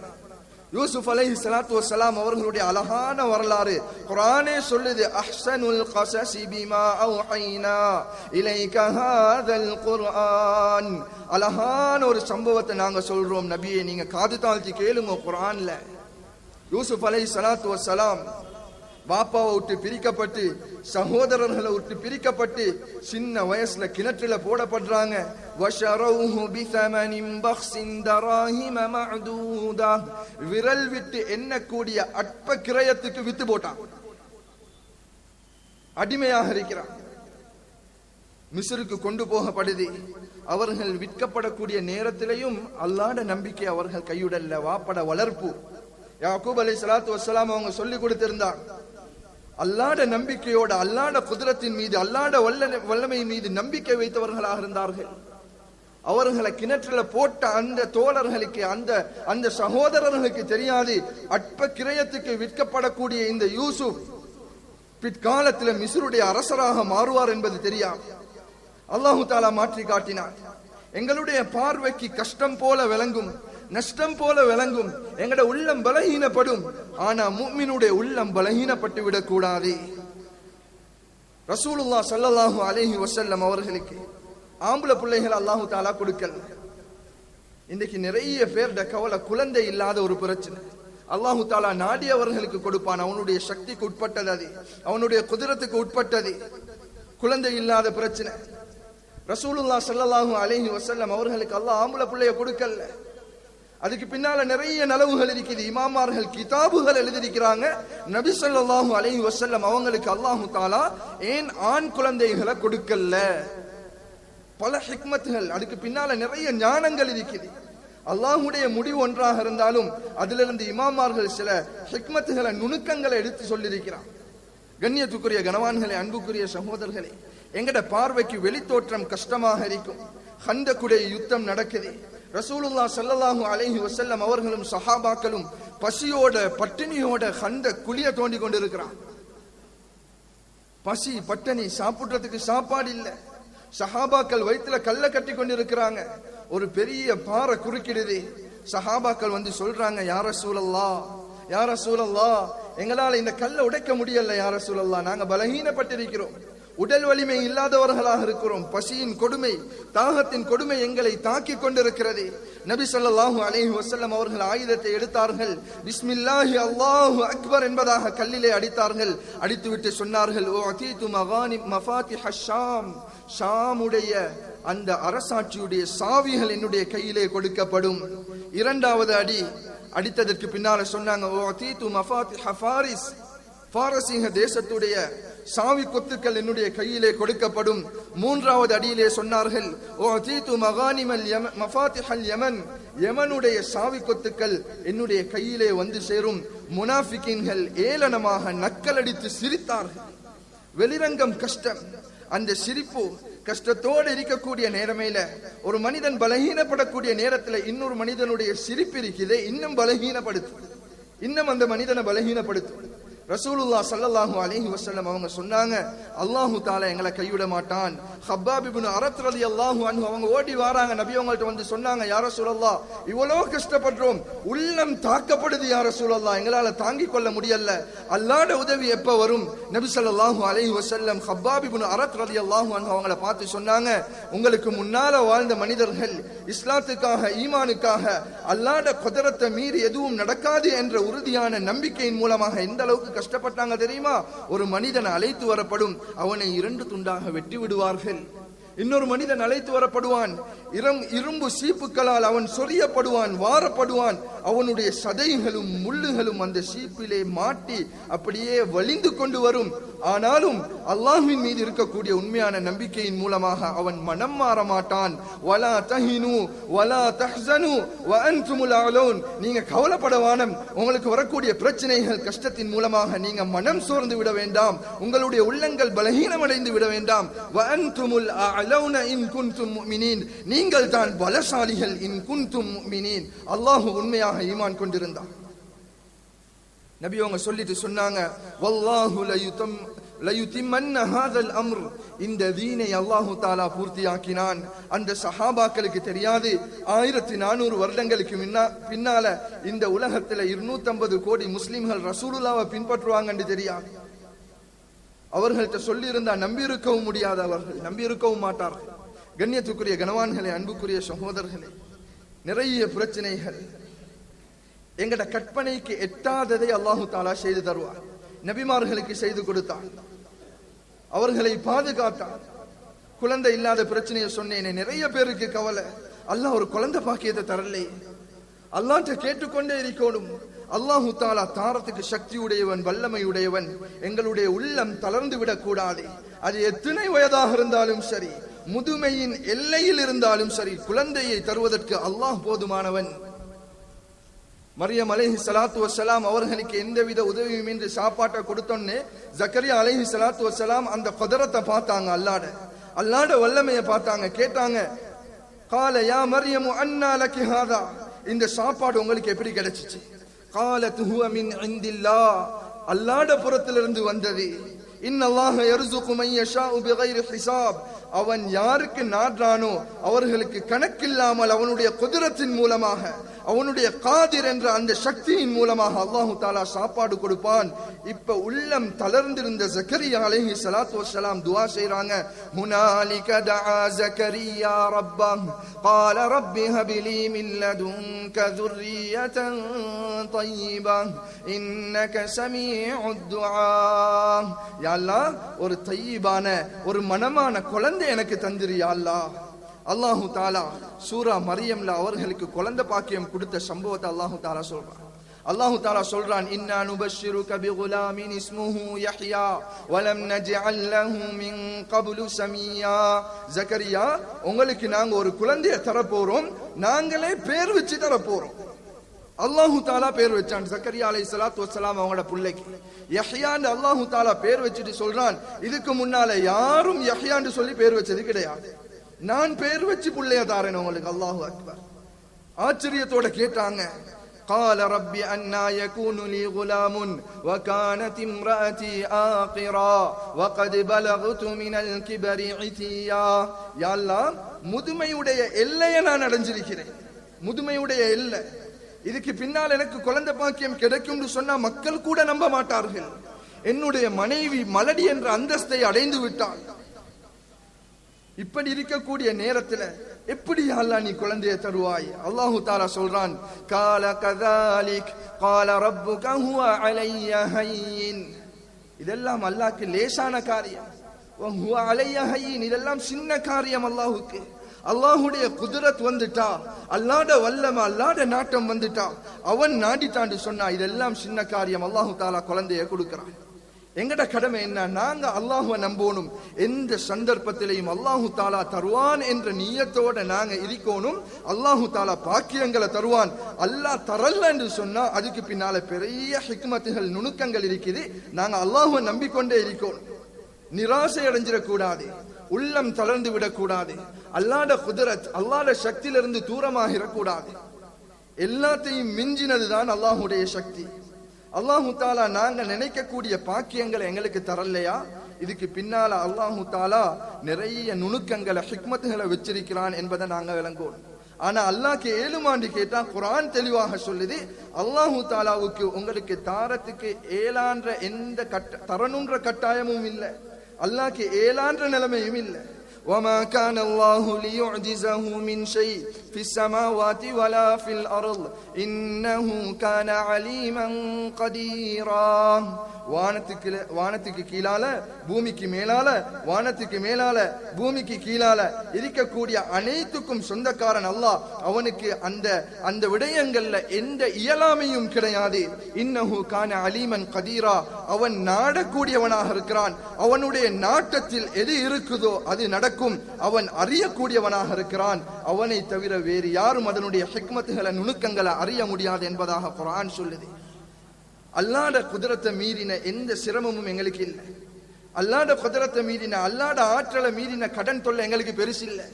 யூசுப் அலைஹிஸ்ஸலாத்து வஸ்ஸலாம் அவர்களுடைய அழகான வரலாறு குர்ஆனே சொல்லுது, அஹ்ஸனுல் கஸஸி பிமா அவ்ஹைனா இலைக ஹாதல் குர்ஆன். அழகான ஒரு சம்பவத்தை நாங்க சொல்றோம் நபியே, நீங்க காது தாழ்த்தி கேளுங்க. குர்ஆன்ல யூசுப் அலைஹிஸ்ஸலாத்து வஸ்ஸலாம் பாப்பாவை விட்டு பிரிக்கப்பட்டு சகோதரர்களை விட்டு பிரிக்கப்பட்டு சின்ன வயசுல கிணற்றுல போடப்படுறாங்க. விரல் விட்டு எண்ணக்கூடிய அற்ப கிரயத்துக்கு வித்து போட்டான், அடிமையாக இருக்கிறான். மிஸ்ருக்கு கொண்டு போகப்படுது. அவர்கள் விற்கப்படக்கூடிய நேரத்திலையும் அல்லாஹ்ட நம்பிக்கை அவர்கள் கையுடல்ல, வாப்பட வளர்ப்பு. யாக்கூப் அலைஹிஸ்ஸலாத்து வஸ்ஸலாம் அவங்க சொல்லி கொடுத்திருந்தார், அல்லாஹ்ட நம்பிக்கையோட, அல்லாஹ்ட குதிரத்தின் மீது, அல்லாஹ்ட வல்லமை மீது நம்பிக்கை வைத்தவர்களாக இருந்தார்கள். அவர்களை கிணற்றுல போட்ட அந்த தோழர்களுக்கு, அந்த சகோதரர்களுக்கு தெரியாது அற்ப கிரயத்துக்கு விற்கப்படக்கூடிய இந்த யூசுப் பிற்காலத்தில் மிஸ்ருடைய அரசராக மாறுவார் என்பது தெரியாது. அல்லாஹு தாலா மாற்றி காட்டினார். எங்களுடைய பார்வைக்கு கஷ்டம் போல விளங்கும், நஷ்டம் போல விளங்கும், எங்கட உள்ளம் பலகீனப்படும். ஆனா முஃமினுடைய உள்ளம் பலகீனப்பட்டு விடக்கூடாது. ரசூலுல்லாஹ் ஸல்லல்லாஹு அலைஹி வஸல்லம் அவர்களுக்கு ஆம்பளை பிள்ளைகள் அல்லாஹு தாலா கொடுக்கல. இன்றைக்கு நிறைய பேர்ட கவலை குழந்தை இல்லாத ஒரு பிரச்சனை. அல்லாஹு தாலா நாடியவர்களுக்கு கொடுப்பான், அவனுடைய சக்திக்கு உட்பட்டது, அது அவனுடைய குதிரத்துக்கு உட்பட்டது. குழந்தை இல்லாத பிரச்சனை. ரசூலுல்லாஹ் ஸல்லல்லாஹு அலைஹி வஸல்லம் அவர்களுக்கு அல்லாஹ் ஆம்பளை பிள்ளைய கொடுக்கல. அதுக்கு பின்னால நிறைய நலவுகள் இருக்குது. இமாமார்கள் கிதாபுகள் எழுதியிருக்கிறாங்க. நபி ஸல்லல்லாஹு அலைஹி வஸல்லம் அவங்களுக்கு அல்லாஹு தாலா ஏன் ஆண் குழந்தைகளை கொடுக்கல? பல ஹிக்மத்துகள், அதுக்கு பின்னால நிறைய ஞானங்கள் இருக்குது. அல்லாஹுடைய முடிவு ஒன்றாக இருந்தாலும் அதிலிருந்து இமாமார்கள் சில ஹிக்மத்துகளை, நுணுக்கங்களை எடுத்து சொல்லியிருக்கிறார். கண்ணியத்துக்குரிய கனவான்களே, அன்புக்குரிய சகோதரர்களே, எங்கட பார்வைக்கு வெளித்தோற்றம் கஷ்டமாக இருக்கும். ஹந்தக்குடைய யுத்தம் நடக்குது. ரசூலுல்லாஹ் ஸல்லல்லாஹு அலைஹி வஸல்லம் அவர்களும் சஹாபாக்களும் பசியோட பட்டினியோட ஹந்த குழிய தோண்டி கொண்டிருக்கிறான். பசி பட்டினி, சாப்பிடுறதுக்கு சாப்பாடு இல்ல. சஹாபாக்கள் வயிற்றுல கல்ல கட்டி கொண்டிருக்கிறாங்க. ஒரு பெரிய பாறை குறுக்கிடுது. சஹாபாக்கள் வந்து சொல்றாங்க, யா ரசூலல்லாஹ், யா ரசூலல்லாஹ், எங்களால இந்த கல்லை உடைக்க முடியல யா ரசூலல்லாஹ், நாங்க பலகீனப்பட்டிருக்கிறோம், உடல் வலிமை இல்லாதவர்களாக இருக்கிறோம், பசியின் கொடுமை, தாகத்தின் கொடுமை எங்களை தாக்கி கொண்டிருக்கிறது. நபி ஸல்லல்லாஹு அலைஹி வஸல்லம் அவர்கள் ஆயுதத்தை எடுத்தார்கள். பிஸ்மில்லாஹி அல்லாஹு அக்பர் என்பதாக கல்லிலே அடித்தார்கள். அடித்துவிட்டு சொன்னார்கள், ஓ அதீது மகானிம் மஃபாத்திஹ ஷாம், ஷாமுடைய அந்த அரசாட்சியுடைய சாவிகள் என்னுடைய கையிலே கொடுக்கப்படும். இரண்டாவது அடி அடித்ததற்கு பின்னால சொன்னாங்க, ஓ அதீது மஃபாத்திஹ ஃபாரிஸ், பாரசீக தேசத்துடைய சாவி கொத்துக்கள் என்னுடைய கையிலே கொடுக்கப்படும். மூன்றாவது அடியிலே சொன்னார்கள், ஓ அதீது மகானிமல் மஃபாத்திஹல் யமன், யமனுடைய சாவி கொத்துக்கள் என்னுடைய கையிலே வந்து சேரும். முனாஃபிகீன்கள் ஏளனமாக நக்கலடித்து சிரித்தார்கள். வெளிரங்கம் கஷ்டம், அந்த சிரிப்பு கஷ்டத்தோடு இருக்கக்கூடிய நேரமையில, ஒரு மனிதன் பலகீனப்படக்கூடிய நேரத்தில் இன்னொரு மனிதனுடைய சிரிப்பு இருக்குதே, இன்னும் பலகீனப்படுத்தும், இன்னும் அந்த மனிதனை பலகீனப்படுத்தும். ரசூலுல்லாஹ் ஸல்லல்லாஹு அலைஹி வஸல்லம் அவங்க சொன்னாங்க, அல்லாஹு தஆலா எங்களை கைவிட மாட்டான். ஹப்பாப் இப்னு அரத் ரலியல்லாஹு அன்ஹு அவங்க ஓடி வராங்க. நபி அவங்கள்ட்ட வந்து சொன்னாங்க, யா ரசூலல்லாஹ், இவ்வளவு கஷ்டப்படுறோம், உள்ளம் தாக்கப்படுது யா ரசூலல்லாஹ், எங்களால தாங்கிக் கொள்ள முடியல, அல்லாஹ்வுடைய உதவி எப்ப வரும்? நபி ஸல்லல்லாஹு அலைஹி வஸல்லம் ஹப்பாப் இப்னு அரத் ரலியல்லாஹு அன்ஹு அவங்கள பார்த்து சொன்னாங்க, உங்களுக்கு முன்னால வாழ்ந்த மனிதர்கள் இஸ்லாத்துக்காக, ஈமானுக்காக அல்லாஹ்வுடைய குதிரத்தை மீறி எதுவும் நடக்காது என்ற உறுதியான நம்பிக்கையின் மூலமாக எந்த அளவுக்கு கஷ்டப்பட்டாங்க தெரியுமா? ஒரு மனிதன் அழைத்து வரப்படும், அவனை 2 துண்டாக வெட்டி விடுவார்கள். இன்னொரு மனிதன் அழைத்து வரப்படுவான், இரும்பு சீப்புகளால் அவன் சொரியப்படுவான், வாரப்படுவான். அவனுடைய சதைகளும் முள்ளுகளும் அந்த சீப்பிலே மாட்டி அப்படியே வலிந்து கொண்டு வரும். ஆனாலும் அல்லாஹ்வின் மீது இருக்கக்கூடிய உண்மையான நம்பிக்கையின் மூலமாக அவன் மனம் மாற மாட்டான். வலா தஹினு வலா தஹ்ஸனு வ அன்துமுல் அலூன், நீங்க கவலைப்படவானம், உங்களுக்கு வரக்கூடிய பிரச்சனைகள் கஷ்டத்தின் மூலமாக நீங்க மனம் சோர்ந்து விட வேண்டாம், உங்களுடைய உள்ளங்கள் பலகீனமடைந்து விட வேண்டாம். வ அன்துமுல் அலூன இன் குன்தும் முஃமினீன், நீங்கள் தான் பலசாலிகள், இன் குன்தும் முஃமினீன், அல்லாஹ் உண்மையாக ஈமான் கொண்டிருந்தான். நபி அவங்க சொல்லிட்டு சொன்னாங்க, வல்லாஹு லயுதிம்மன்ன ஹாதல் அம்ர், இந்த தீனை அல்லாஹு தஆலா பூர்த்தியாக்கினான். அந்த சஹாபாக்களுக்கு தெரியாது, 1400 வருடங்களுக்கு பின்னால இந்த உலகத்துல 250 கோடி முஸ்லிம்கள் ரசூலுல்லாஹ்வை பின்பற்றுவாங்கன்னு தெரியாது. அவர்கள்ட்ட சொல்லி இருந்தா நம்பி இருக்கவும் முடியாது, அவர்கள் நம்பி இருக்கவும் மாட்டார்கள். கண்ணியத்துக்குரிய கனவான்களே, அன்புக்குரிய சகோதரர்களே, நிறைய பிரச்சனைகள் எங்கட கற்பனைக்கு எட்டாததை அல்லாஹு தஆலா செய்து தருவார். நபிமார்களுக்கு செய்து கொடுத்தான், அவர்களை பாதுகாத்தான். குழந்தை இல்லாத பிரச்சனையை சொன்னேனே, நிறைய பேருக்கு கவலை, அல்லாஹ் ஒரு குழந்தை பாக்கியத்தை தரலே. அல்லாஹ்ட்ட கேட்டுக்கொண்டே இருக்கணும். அல்லாஹு தாலா தாரத்துக்கு சக்தி உடையவன், வல்லமை உடையவன். எங்களுடைய உள்ளம் தளர்ந்து விடக் கூடாது. அது எத்தனை வயதாக இருந்தாலும் சரி, முதுமையின் எல்லையில் இருந்தாலும் சரி, குழந்தையை தருவதற்கு அல்லாஹ் போதுமானவன். மரியம் அலைஹி ஸலாத்து வஸ்ஸலாம் அவர்களுக்கு எந்தவித உதவியும் இன்றி சாப்பாட்டை கொடுத்தோன்னே ஜக்கரியா அலைஹி ஸலாத்து வஸ்ஸலாம் அந்த குதரத்தை பார்த்தாங்க, அல்லாஹ்ட வல்லமையை பார்த்தாங்க. கேட்டாங்க, கால யா மரியம் அன்னா லகி ஹாதா, இந்த சாப்பாடு உங்களுக்கு எப்படி கிடைச்சிச்சு? காலத் ஹுவ மின் இந்தில்லாஹ், அல்லாஹ்ட புறத்திலிருந்து வந்தது. இன்னல்லாஹ யர்ஸுகு மன் யஷாஉ பிகைரி ஹிசாப், அவன் யாருக்கு நாடுறானோ அவர்களுக்கு கணக்கில்லாமல் அவனுடைய குதிரத்தின் மூலமாக, அவனுடைய காதிர் என்ற அந்த சக்தியின் மூலமாக அல்லாஹு தாலா சாப்பாடு கொடுப்பான். இப்ப உள்ளம் தளர்ந்திருந்த ஜக்கரியா அலைஹி ஸலாத்து வஸ்ஸலாம் துஆ செய்றாங்க. ஹுனாலிக தஆ ஜக்கரியா ரப்பஹ் قال رب هب لي من لدنك ذرية طيبة إنك سميع الدعاء. யா அல்லாஹ், ஒரு தய்யிபான, ஒரு மனமான குழந்தை எனக்கு தந்திரு யா அல்லாஹ். அல்லாஹு தாலா சூரா மரியம்ல அவர்களுக்கு குழந்தை பாக்கியம் கொடுத்த சம்பவத்தை அல்லாஹு தாலா சொல்றான். அல்லாஹு தாலா சொல்றான், இன்னா நுபஷ்ஷிருக பிகுலாமின் இஸ்முஹு யஹ்யா வலம் நஜ்அல் லஹு மின் கப்லு சமியா. ஜக்கரியா, உங்களுக்கு நாங்க ஒரு குழந்தையை தரப்போறோம், நாங்களே பேர் வச்சு தரப்போறோம். அல்லாஹு தாலா பேர் வச்சான் ஜக்கரியா அலைஹிஸ்ஸலாத்து வஸ்ஸலாம் அவங்களோட பிள்ளைக்கு யஹ்யான்னு அல்லாஹு தாலா பேர் வச்சுட்டு சொல்றான், இதுக்கு முன்னால யாரும் யஹ்யான்னு சொல்லி பேர் வச்சது கிடையாது, நான் பேர் வச்சு பிள்ளைய தாரேன் உங்களுக்கு. அல்லாஹு அக்பர். ஆச்சரியத்தோட கேட்டாங்க. قال رب أنا يكون لي غلام وكانت امرأتي آقرا وقد بلغت من الكبر عتيا. யா அல்லாஹ், முதுமையுடைய எல்லையை நான் அடைஞ்சிருக்கிறேன், முதுமையுடைய எல்லை. இதுக்கு பின்னால் எனக்கு குழந்தை பாக்கியம் கிடைக்கும் சொன்னா மக்கள் கூட நம்ப மாட்டார்கள். என்னுடைய மனைவி மலடி என்ற அந்தஸ்தை அடைந்து விட்டாள். இப்படி இருக்கக்கூடிய நேரத்தில் எப்படி அல்லாஹ் நீ குழந்தையை தருவாய்? அல்லாஹு தாலா சொல்றான், கால கதாலிக் கால ரப்புக ஹுவ அலைய ஹய்யின். இதெல்லாம் அல்லாஹ்க்கு லேசான காரியம். ஹுவ அலைய ஹய்யின், இதெல்லாம் சின்ன காரியம் அல்லாஹ்வுக்கு. அல்லாஹ்வுடைய குதிரத் வந்துட்டா, அல்லாஹ்ட வல்லமை, அல்லாஹ்ட நாட்டம் வந்துட்டா, அவன் நாடிட்டான்னு சொன்னா இதெல்லாம் சின்ன காரியம். அல்லாஹு தாலா குழந்தையை கொடுக்கிறான். எங்கட கடமை என்ன? நாங்க அல்லாஹ்வை நம்பணும். எந்த சந்தர்ப்பத்திலையும் அல்லாஹு தாலா தருவான் என்ற நியத்தோட நாங்க இருக்கணும். அல்லாஹு தாலா பாக்கியங்களை தருவான். அல்லாஹ் தரல என்று சொன்னா அதுக்கு பின்னால பெரிய ஹிக்மத்துகள், நுணுக்கங்கள் இருக்குது. நாங்க அல்லாஹ்வை நம்பிக்கொண்டே இருக்கணும். நிராசை அடைஞ்சிடக்கூடாது, உள்ளம் தளர்ந்து விடக்கூடாது. அல்லாஹ்ட குதிரத், அல்லாஹ்ட சக்தியிலிருந்து தூரமாக இருக்கக்கூடாது. எல்லாத்தையும் மிஞ்சினதுதான் அல்லாஹ்வுடைய சக்தி. அல்லாஹு தாலா நாங்க நினைக்கக்கூடிய பாக்கியங்களை எங்களுக்கு தரலையா? இதுக்கு பின்னால அல்லாஹு தாலா நிறைய நுணுக்கங்களை, ஹிக்மத்துகளை வச்சிருக்கிறான் என்பதை நாங்க விளங்குவோம். ஆனா அல்லாஹ்க்கு ஏழுமாண்டி கேட்டா குர்ஆன் தெளிவாக சொல்லுது, அல்லாஹு தாலாவுக்கு உங்களுக்கு தாரத்துக்கு ஏலான்ற எந்த தரணுன்ற கட்டாயமும் இல்லை, அல்லாஹ்க்கு ஏலான்ற நிலைமையும் இல்லை. وما كان الله ليعجزه من شيء في السماوات ولا في الأرض إنه كان عليما قديرا. வானத்துக்கு கீழால, பூமிக்கு மேலால, வானத்துக்கு மேலால, பூமிக்கு கீழால இருக்கக்கூடிய அனைத்துக்கும் சொந்தக்காரன் அல்லாஹ். அவனுக்கு அந்த விடயங்கள்ல எந்த இயலாமையும் கிடையாது. இன்னஹு கான அலீமன் கதீரா, அவன் நாடக்கூடியவனாக இருக்கிறான். அவனுடைய நாட்டத்தில் எது இருக்குதோ அது நடக்கும். அவன் அறியக்கூடியவனாக இருக்கிறான். அவனை தவிர வேறு யாரும் அதனுடைய ஹிக்மத்துகளை, நுணுக்கங்களை அறிய முடியாது என்பதாக குர்ஆன் சொல்லுது. அல்லாஹ்ட குதிரத்தை மீறின எந்த சிரமமும் எங்களுக்கு இல்லை. அல்லாஹ்ட குதிரத்தை மீறின, அல்லாஹ்ட ஆற்றலை மீறின கடன் தொல்லை எங்களுக்கு பெருசு இல்லை.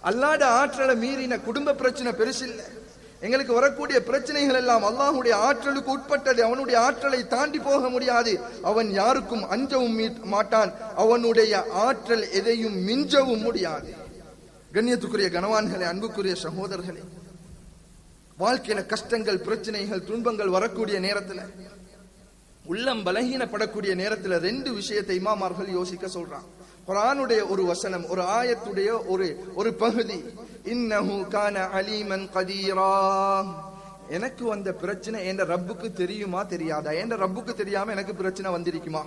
அல்லாஹ்ட ஆற்றலை மீறின குடும்ப பிரச்சனை பெருசு இல்லை. எங்களுக்கு வரக்கூடிய பிரச்சனைகள் எல்லாம் அல்லாஹ்வுடைய ஆற்றலுக்கு உட்பட்டது. அவனுடைய ஆற்றலை தாண்டி போக முடியாது. அவன் யாருக்கும் அஞ்சவும் மாட்டான். அவனுடைய ஆற்றல் எதையும் மிஞ்சவும் முடியாது. கண்ணியத்துக்குரிய கனவான்களே, அன்புக்குரிய சகோதரர்களே, வாழ்க்கையில கஷ்டங்கள், பிரச்சனைகள், துன்பங்கள் வரக்கூடிய நேரத்தில், உள்ளம் பலகீனப்படக்கூடிய நேரத்தில் ரெண்டு விஷயத்தை இமாமார்கள் யோசிக்க சொல்றான். குர்ஆனுடைய ஒரு வசனம், ஒரு ஆயத்துடைய ஒரு பகுதி, இன்னஹு கான அலீமன் கதீரா. எனக்கு வந்த பிரச்சனை என் ரப்புக்கு தெரியுமா தெரியாதா? என் ரப்புக்கு தெரியாம எனக்கு பிரச்சனை வந்திருக்குமா?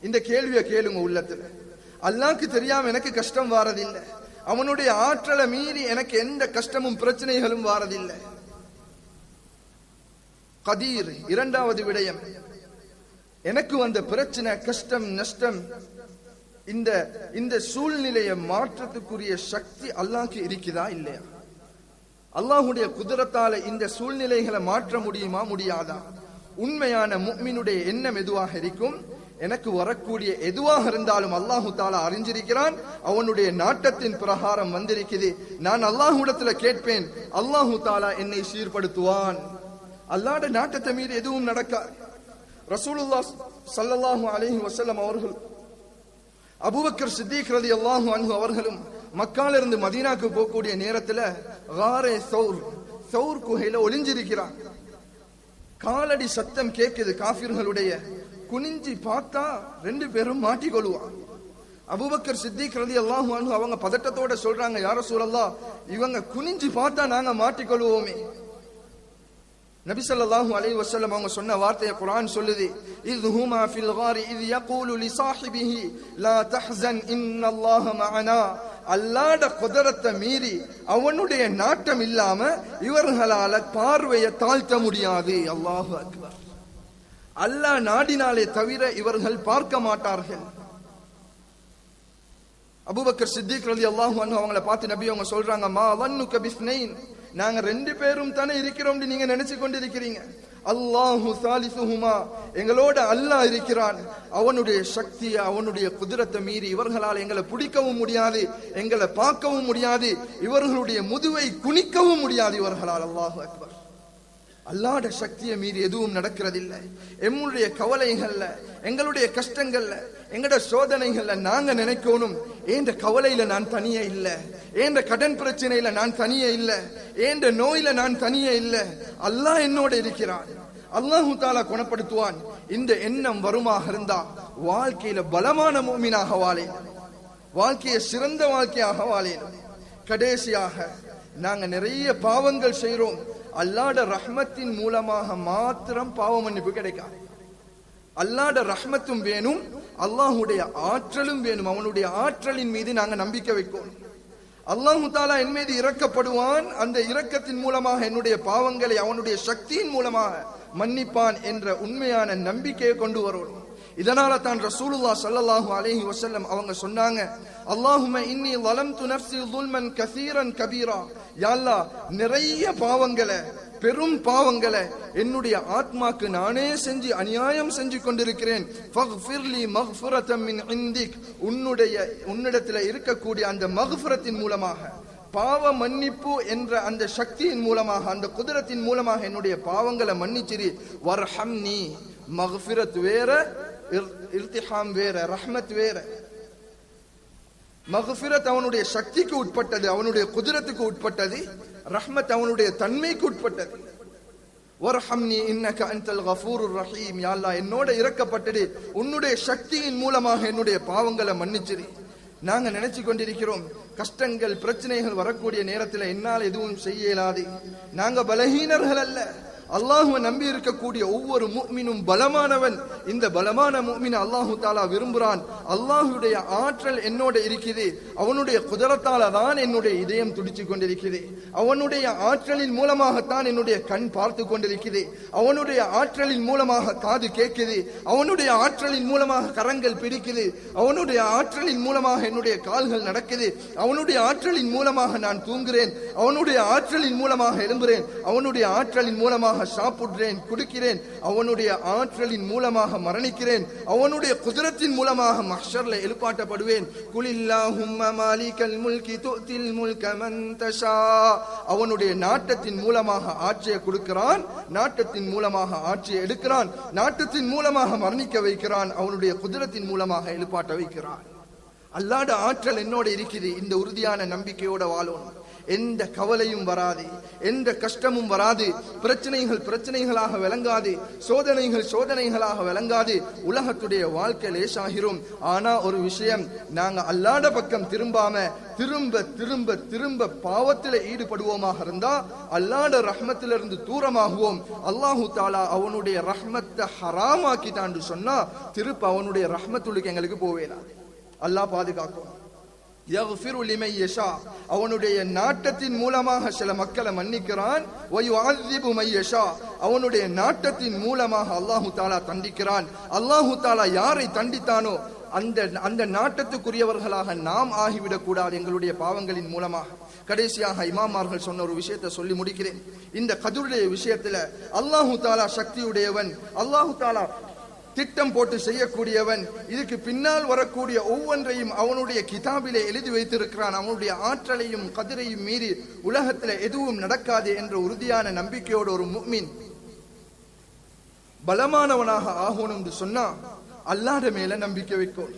இந்த கேள்வியை கேளுங்க உள்ளத்துல. அல்லாஹ்க்கு தெரியாம எனக்கு கஷ்டம் வாரதில்லை. அவனுடைய ஆற்றலை மீறி எனக்கு எந்த கஷ்டமும் பிரச்சனைகளும் வாரதில்லை. கதீர். இரண்டாவது விடயம், எனக்கு வந்த பிரச்சனை, கஷ்டம், நஷ்டம், இந்த சூழ்நிலையை மாற்றத்துக்குரிய சக்தி அல்லாஹ்க்கு இருக்குதா இல்லையா? அல்லாஹ்வுடைய குதிரத்தால இந்த சூழ்நிலைகளை மாற்ற முடியுமா முடியாதா? உண்மையான முஃமினுடைய எண்ணம் எதுவாக இருக்கும்? எனக்கு வரக்கூடிய எதுவாக இருந்தாலும் அல்லாஹு தாலா அறிஞ்சிருக்கிறான், அவனுடைய நாட்டத்தின் பிரகாரம் வந்திருக்குது. நான் அல்லாஹ்விடத்துல கேட்பேன், அல்லாஹு தாலா என்னை சீர்படுத்துவான். அல்லாஹ்வுடைய நாட்டத்தை மீறி எதுவும் நடக்காது. ரசூலுல்லாஹ் ஸல்லல்லாஹு அலைஹி வஸல்லம் அவர்கள், அபூபக்கர் சித்திக் ரலியல்லாஹு அன்ஹு அவர்களும் மக்கால இருந்து மதீனாக்கு போகக்கூடிய நேரத்துல காரே சௌர் குகையில ஒளிஞ்சிருக்கிறான். காலடி சத்தம் கேட்குது காஃபிர்களுடைய. குனிஞ்சி பார்த்தா 2 பேரும் மாட்டிக்கொள்வான். அபூபக்கர் சித்திக் ரலியல்லாஹு அன்ஹு அவங்க பதட்டத்தோட சொல்றாங்க, யா ரசூலல்லாஹ், இவங்க குனிஞ்சி பார்த்தா நாங்க மாட்டிக்கொள்வோமே. நபி ஸல்லல்லாஹு அலைஹி வஸல்லம் அவங்க சொன்ன வார்த்தையை குர்ஆன் சொல்லுது, இஸ் ஹுமா ஃபில் காரி இஸ் யகூலு லிசாஹிபிஹி லா தஹ்ஸன் இன்னல்லாஹ மஅனா. அல்லாஹ்வுடைய குதிரத்தை மீறி அவனுடைய நாட்டம் இல்லாம இவர்களால பார்வையை தாழ்த்த முடியாது. அல்லாஹு அக்பர். அல்லாஹ் நாடினாலே தவிர இவர்கள் பார்க்க மாட்டார்கள். அபூபக்கர் சித்திக் ரலியல்லாஹு அன்ஹு அவங்கள பார்த்து நபி அவங்க சொல்றாங்க, மா வன்னுக பிஸ்னைன், நாங்க 2 பேரும் தானே இருக்கிறோம் நீங்க நினைச்சு கொண்டிருக்கிறீங்க. அல்லாஹு சாலிசுஹுமா, எங்களோட அல்லாஹ் இருக்கிறான். அவனுடைய சக்தியை, அவனுடைய குதிரத்தை மீறி இவர்களால் எங்களை பிடிக்கவும் முடியாது, எங்களை பார்க்கவும் முடியாது, இவர்களுடைய முதுவை குனிக்கவும் முடியாது இவர்களால். அல்லாஹு அக்பர். அல்லாஹ்வுடைய சக்தியை மீறி எதுவும் நடக்கிறதில்லை. எம்முடைய கவலைகள்ல, எங்களுடைய கஷ்டங்கள்ல, எங்கட சோதனைகள்ல நாங்க நினைக்கணும், ஏண்ட கவலையில நான் தனியே இல்ல, ஏண்ட கடன் பிரச்சனையில நான் தனியே இல்ல, ஏண்ட நோயில நான் தனியே இல்ல, அல்லாஹ் என்னோட இருக்கிறான், அல்லாஹு தாலா குணப்படுத்துவான். இந்த எண்ணம் வருமாக இருந்தா வாழ்க்கையில பலமான முஃமினாக வாழேன், வாழ்க்கையை சிறந்த வாழ்க்கையாக வாழேன். கடைசியாக நாங்க நிறைய பாவங்கள் செய்றோம். அல்லாஹ்வுடைய ரஹ்மத்தின் மூலமாக மாத்திரம் பாவ மன்னிப்பு கிடைக்காது. அல்லாஹ்வுடைய ரஹ்மத்தும் வேணும், அல்லாஹ்வுடைய ஆற்றலும் வேணும். அவனுடைய ஆற்றலின் மீது நாங்க நம்பிக்கை வைக்கணும். அல்லாஹு தாலா என் மீது இரக்கப்படுவான், அந்த இரக்கத்தின் மூலமாக என்னுடைய பாவங்களை அவனுடைய சக்தியின் மூலமாக மன்னிப்பான் என்ற உண்மையான நம்பிக்கையை கொண்டு வரணும். இதனால தான் ரசூலுல்லாஹ் ஸல்லல்லாஹு அலைஹி வஸல்லம் அவங்க சொன்னாங்க, அல்லாஹும்ம இன்னி ظلمت நஃப்ஸி ظلما كثيرا كبيرا. யா அல்லாஹ், நிறைய பாவங்களை, பெரும் பாவங்களை என்னுடைய ஆத்மாக்கு நானே செஞ்சு அநியாயம் செஞ்சு கொண்டிருக்கிறேன். ஃபக்ஃபிர்லி மக்ஃபிரத்தம் மின் இந்திக், உன்னிடத்தில் இருக்கக்கூடிய அந்த மக்ஃபிரத்தின் மூலமாக, பாவ மன்னிப்பு என்ற அந்த சக்தியின் மூலமாக, அந்த குதிரத்தின் மூலமாக என்னுடைய பாவங்களை மன்னிச்சிரி. வர்ஹம்னி, மக்ஃபிரத் வேற, இர்திஹாம் வேற, ரஹ்மத் வேற. மக்ஃபிரத் அவனுடைய சக்திக்கு உட்பட்டது, அவனுடைய குதிரத்துக்கு உட்பட்டது. ரஹ்மத் அவனுடைய தன்மைக்கு உட்பட்டது. வர்ஹம்னி இன்னக அன்தல் கஃபூருர் ரஹீம். யா அல்லாஹ், என்னோட இரக்கப்பட்டது, உன்னுடைய சக்தியின் மூலமாக என்னுடைய பாவங்களை மன்னிச்சிரு. நாங்க நினைச்சு கொண்டிருக்கிறோம், கஷ்டங்கள் பிரச்சனைகள் வரக்கூடிய நேரத்தில் என்னால் எதுவும் செய்ய இயலாது. நாங்க பலஹீனர்கள் அல்ல. அல்லாஹ்வை நம்பி இருக்கக்கூடிய ஒவ்வொரு முஃமினும் பலமானவன். இந்த பலமான முஃமினை அல்லாஹு தாலா விரும்புகிறான். அல்லாஹ்வுடைய ஆற்றல் என்னோட இருக்குது, அவனுடைய குதிரத்தால தான் என்னுடைய இதயம் துடிச்சு கொண்டிருக்குது, அவனுடைய ஆற்றலின் மூலமாகத்தான் என்னுடைய கண் பார்த்து கொண்டிருக்குது, அவனுடைய ஆற்றலின் மூலமாக காது கேட்குது, அவனுடைய ஆற்றலின் மூலமாக கரங்கள் பிடிக்குது, அவனுடைய ஆற்றலின் மூலமாக என்னுடைய கால்கள் நடக்குது, அவனுடைய ஆற்றலின் மூலமாக நான் தூங்குகிறேன், அவனுடைய ஆற்றலின் மூலமாக எழும்புகிறேன், அவனுடைய ஆற்றலின் மூலமாக சாப்பிடுறேன், குடிக்கிறேன், அவனுடைய ஆற்றலின் மூலமாக மரணிக்கிறேன், அவனுடைய குதிரத்தின் மூலமாக மஹ்ஷர்ல எழுப்பாட்டப்படுவேன். குலில்லாஹும்ம மாலிகல் முல்கி துத்தில் முல்க மன் தஷா. அவனுடைய நாட்டத்தின் மூலமாக ஆட்சியை கொடுக்கிறான், நாட்டத்தின் மூலமாக ஆட்சியை எடுக்கிறான், நாட்டத்தின் மூலமாக மரணிக்க வைக்கிறான், அவனுடைய குதிரத்தின் மூலமாக எழுப்பாட்ட வைக்கிறான். அல்லாஹ்வுடைய ஆற்றல் என்னோட இருக்குது. இந்த உறுதியான நம்பிக்கையோட வாழணும். எந்த கவலையும் வராது, எந்த கஷ்டமும் வராது, பிரச்சனைகளாக விளங்காது, சோதனைகளாக விளங்காது. உலகத்துடைய வாழ்க்கை லேசாகிரும். ஆனா ஒரு விஷயம், நாங்க அல்லாஹ்வுடைய பக்கம் திரும்பாம திரும்ப பாவத்தில் ஈடுபடுவோமாக இருந்தா அல்லாஹ்வுடைய ரஹ்மத்திலிருந்து தூரமாகுவோம். அல்லாஹு தஆலா அவனுடைய ரஹ்மத்தை ஹராமாக்கிட்டான்னு சொன்னா திருப்ப அவனுடைய ரஹ்மத்துக்கு எங்களுக்கு போவேனா. அல்லாஹ் பாதுகாக்கும். யக்ஃபிரு லிமன் யஷா, அவனுடைய நாட்டத்தின் மூலமாக சில மக்களை மன்னிக்கிறான். வ யுஅذிபு மன் யஷா, அவனுடைய நாட்டத்தின் மூலமாக அல்லாஹு தஆலா தண்டிக்கிறான். அல்லாஹு தஆலா யாரை தண்டித்தானோ அந்த நாட்டத்துக்குரியவர்களாக நாம் ஆகிவிடக் கூடாது எங்களுடைய பாவங்களின் மூலமாக. கடைசியாக இமாமார்கள் சொன்ன ஒரு விஷயத்தை சொல்லி முடிக்கிறேன். இந்த கதுருடைய விஷயத்துல அல்லாஹு தஆலா சக்தியுடையவன், அல்லாஹு தஆலா திட்டம் போட்டு செய்யக்கூடியவன். இதுக்கு பின்னால் வரக்கூடிய ஒவ்வொன்றையும் அவனுடைய கிதாபிலே எழுதி வைத்திருக்கிறான். அவனுடைய ஆற்றலையும் கதிரையும் மீறி உலகத்தில் எதுவும் நடக்காது என்ற உறுதியான நம்பிக்கையோடு ஒரு முஃமின் பலமானவனாக ஆகணும் என்று சொன்னா அல்லாஹ்வுடைய மேல நம்பிக்கை வைக்கும்.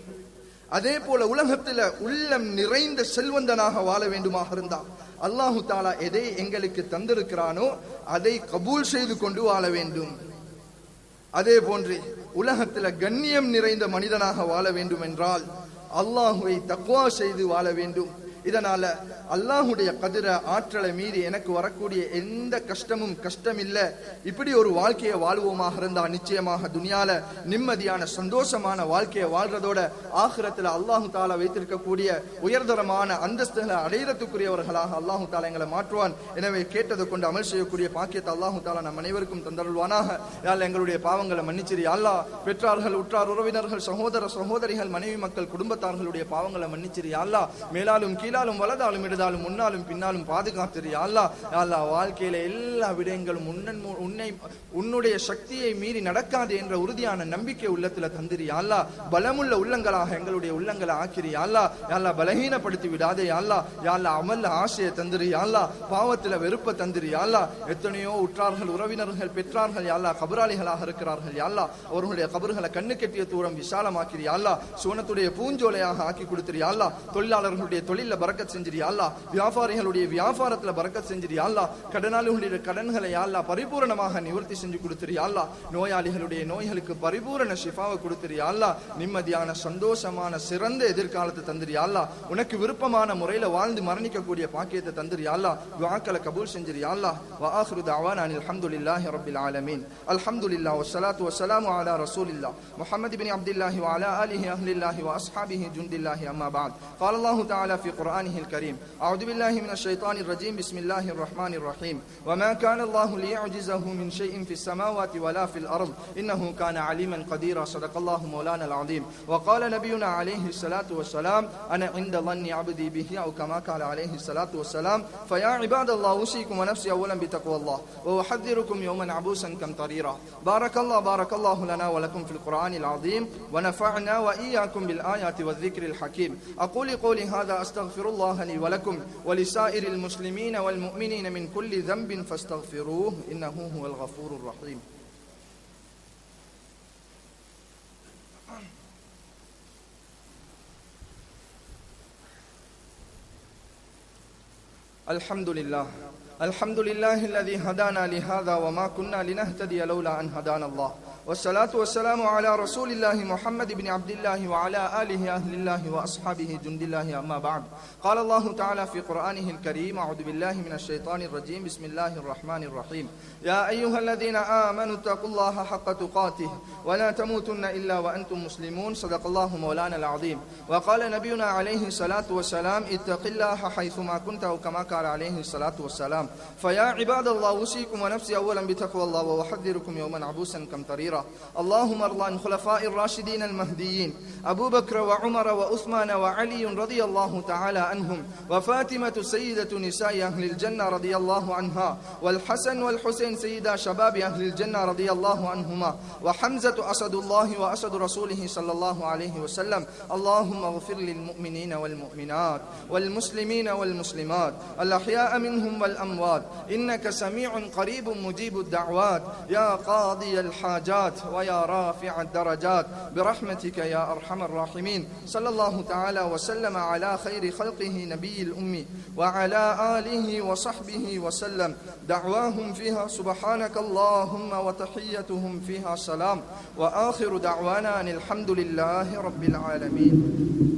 அதே போல உலகத்துல உள்ளம் நிறைந்த செல்வந்தனாக வாழ வேண்டுமாக இருந்தா அல்லாஹு தஆலா எதை எங்களுக்கு தந்திருக்கிறானோ அதை கபூல் செய்து கொண்டு வாழ வேண்டும். அதே போன்று உலகத்துல கண்ணியம் நிறைந்த மனிதனாக வாழ வேண்டும் என்றால் அல்லாஹுவை தக்வா செய்து வாழ வேண்டும். இதனால அல்லாஹுடைய கதிர ஆற்றலை மீறி எனக்கு வரக்கூடிய எந்த கஷ்டம் இல்ல, இப்படி ஒரு வாழ்க்கையை வாழ்வோமாக இருந்தா நிச்சயமாக துனியால நிம்மதியான சந்தோஷமான வாழ்க்கையை வாழ்றதோட ஆகிரத்துல அல்லாஹு தஆலா வைத்திருக்கக்கூடிய உயர்தரமான அந்தஸ்துகளை அடையறதுக்குரியவர்களாக அல்லாஹு தஆலா எங்களை மாற்றுவான். எனவே கேட்டதை கொண்டு அமல் செய்யக்கூடிய பாக்கியத்தை அல்லாஹு தஆலா நம் அனைவருக்கும் தந்தருள்வானாக. யாழ் எங்களுடைய பாவங்களை மன்னிச்சிரு அல்லாஹ். பெற்றார்கள், உற்றார், உறவினர்கள், சகோதர சகோதரிகள், மனைவி மக்கள், குடும்பத்தார்களுடைய பாவங்களை மன்னிச்சிரு அல்லாஹ். மேலாலும் கீழாலும் வலதாலும் இடதாலும் முன்னாலும் பின்னாலும் பாதுகாத்திரு அல்லாஹ். அல்லாஹ் வாழ்க்கையில எல்லா விடயங்களும் உன்னுடைய சக்தியை மீறி நடக்காது என்ற உறுதியான நம்பிக்கை உள்ளத்துல தந்திரி அல்லாஹ். பலமுள்ள உள்ளங்களாக எங்களுடைய உள்ளங்களை ஆக்கிரி அல்லாஹ். அல்லாஹ் பலகீனப்படுத்தி விடாதே அல்லாஹ். அல்லாஹ் அமல்ல ஆசையை தந்திரி அல்லாஹ். பாவத்துல வெறுப்பை தந்திரி அல்லாஹ். எத்தனையோ உற்றார்கள், உறவினர்கள், பெற்றார்கள் அல்லாஹ் கபராளிகளாக இருக்கிறார்கள் அல்லாஹ். அவர்களுடைய கபர்களை கண்ணு கெட்டிய தூரம் விசாலமாக்கிரி அல்லாஹ். சோனத்துடைய பூஞ்சோலையாக ஆக்கி கொடுத்திரி அல்லாஹ். தொழிலாளர்களுடைய தொழில பரக்கத் செஞ்சிரி அல்லாஹ். வியாபாரிகளுடைய வியாபாரத்துல பரக்கத் செஞ்சிரி அல்லாஹ். கடனாளிகளுடைய கடன்களை அல்லாஹ் பரிபூரணமாக நிவர்த்தி செஞ்சு கொடுத்திரி அல்லாஹ். நோயாளிகளுடைய நோய்களுக்கு பரிபூரண ஷிஃபாவை கொடுத்திரி அல்லாஹ். நிம்மதியான சந்தோஷமான சிறந்த எதிர்காலத்தை தந்திரி அல்லாஹ். உனக்கு விருப்பமான முறையில வாழ்ந்து மரணிக்கக்கூடிய பாக்கியத்தை தந்திரி அல்லாஹ். துஆக்களை கபூல் செஞ்சிரி அல்லாஹ். வ ஆகிரு தஅவானா அல்ஹம்துலில்லாஹி ரப்பில் ஆலமீன். அல்ஹம்துலில்லாஹ் வஸ்ஸலாத்து வஸ்ஸலாமு அலா ரசூலில்லாஹ் முஹம்மது இப்னு அப்துல்லாஹி வ அலா ஆலிஹி அஹ்லில்லாஹி வ அஸ்ஹாபிஹி ஜுண்டில்லாஹி அம்மா பஅத். قال الله تعالى في قرآنه الكريم: أعوذ بالله من الشيطان الرجيم. بسم الله الرحمن الرحيم. وما كان الله ليعجزه من شيء في السماوات ولا في الأرض إنه كان عليما قديرا. صدق الله مولانا العظيم. وقال نبينا عليه الصلاة والسلام: أنا عند ظن عبدي به، أو كما قال عليه الصلاة والسلام. فيا عباد الله أوصيكم ونفسي أولا بتقوى الله وأحذركم يوما عبوسا كمطريرا. بارك الله لنا ولكم في القرآن العظيم ونفعنا وإياكم بالآيات والذكر الحكيم. أقول قولي هذا أستغفر الله لي ولكم ولسائر المسلمين والمؤمنين من كل ذنب فاستغفروه إنه هو الغفور الرحيم. الحمد لله الذي هدانا لهذا وما كنا لنهتدي لولا أن هدانا الله. والصلاة والسلام على رسول الله محمد بن عبد الله وعلى آله أهل الله وأصحابه جند الله أما بعد. قال الله تعالى في قرآنه الكريم: أعوذ بالله من الشيطان الرجيم. بسم الله الرحمن الرحيم. يا أيها الذين آمنوا اتقوا الله حق تقاته ولا تموتن إلا وأنتم مسلمون. صدق الله مولانا العظيم. وقال نبينا عليه الصلاة والسلام: اتق الله حيثما كنت، أو كما قال عليه الصلاة والسلام. فيا عباد الله أوصيكم ونفسي أولا بتقوى الله وأحذركم يوما عبوسا كمطريرا. اللهم ارض عن خلفاء الراشدين المهديين أبو بكر وعمر وعثمان وعلي رضي الله تعالى عنهم، وفاطمة سيدة نساء أهل الجنة رضي الله عنها، والحسن والحسين سيدا شباب أهل الجنة رضي الله عنهما، وحمزة أسد الله وأسد رسوله صلى الله عليه وسلم. اللهم اغفر للمؤمنين والمؤمنات والمسلمين والمسلمات الأحياء منهم والأموات إنك سميع قريب مجيب الدعوات. يا قاضي الحاجات الآيات ويا رافع الدرجات برحمتك يا أرحم الراحمين. صلى الله تعالى وسلم على خير خلقه نبي الأمي وعلى آله وصحبه وسلم. دعواهم فيها سبحانك اللهم وتحيتهم فيها سلام وآخر دعوانا أن الحمد لله رب العالمين.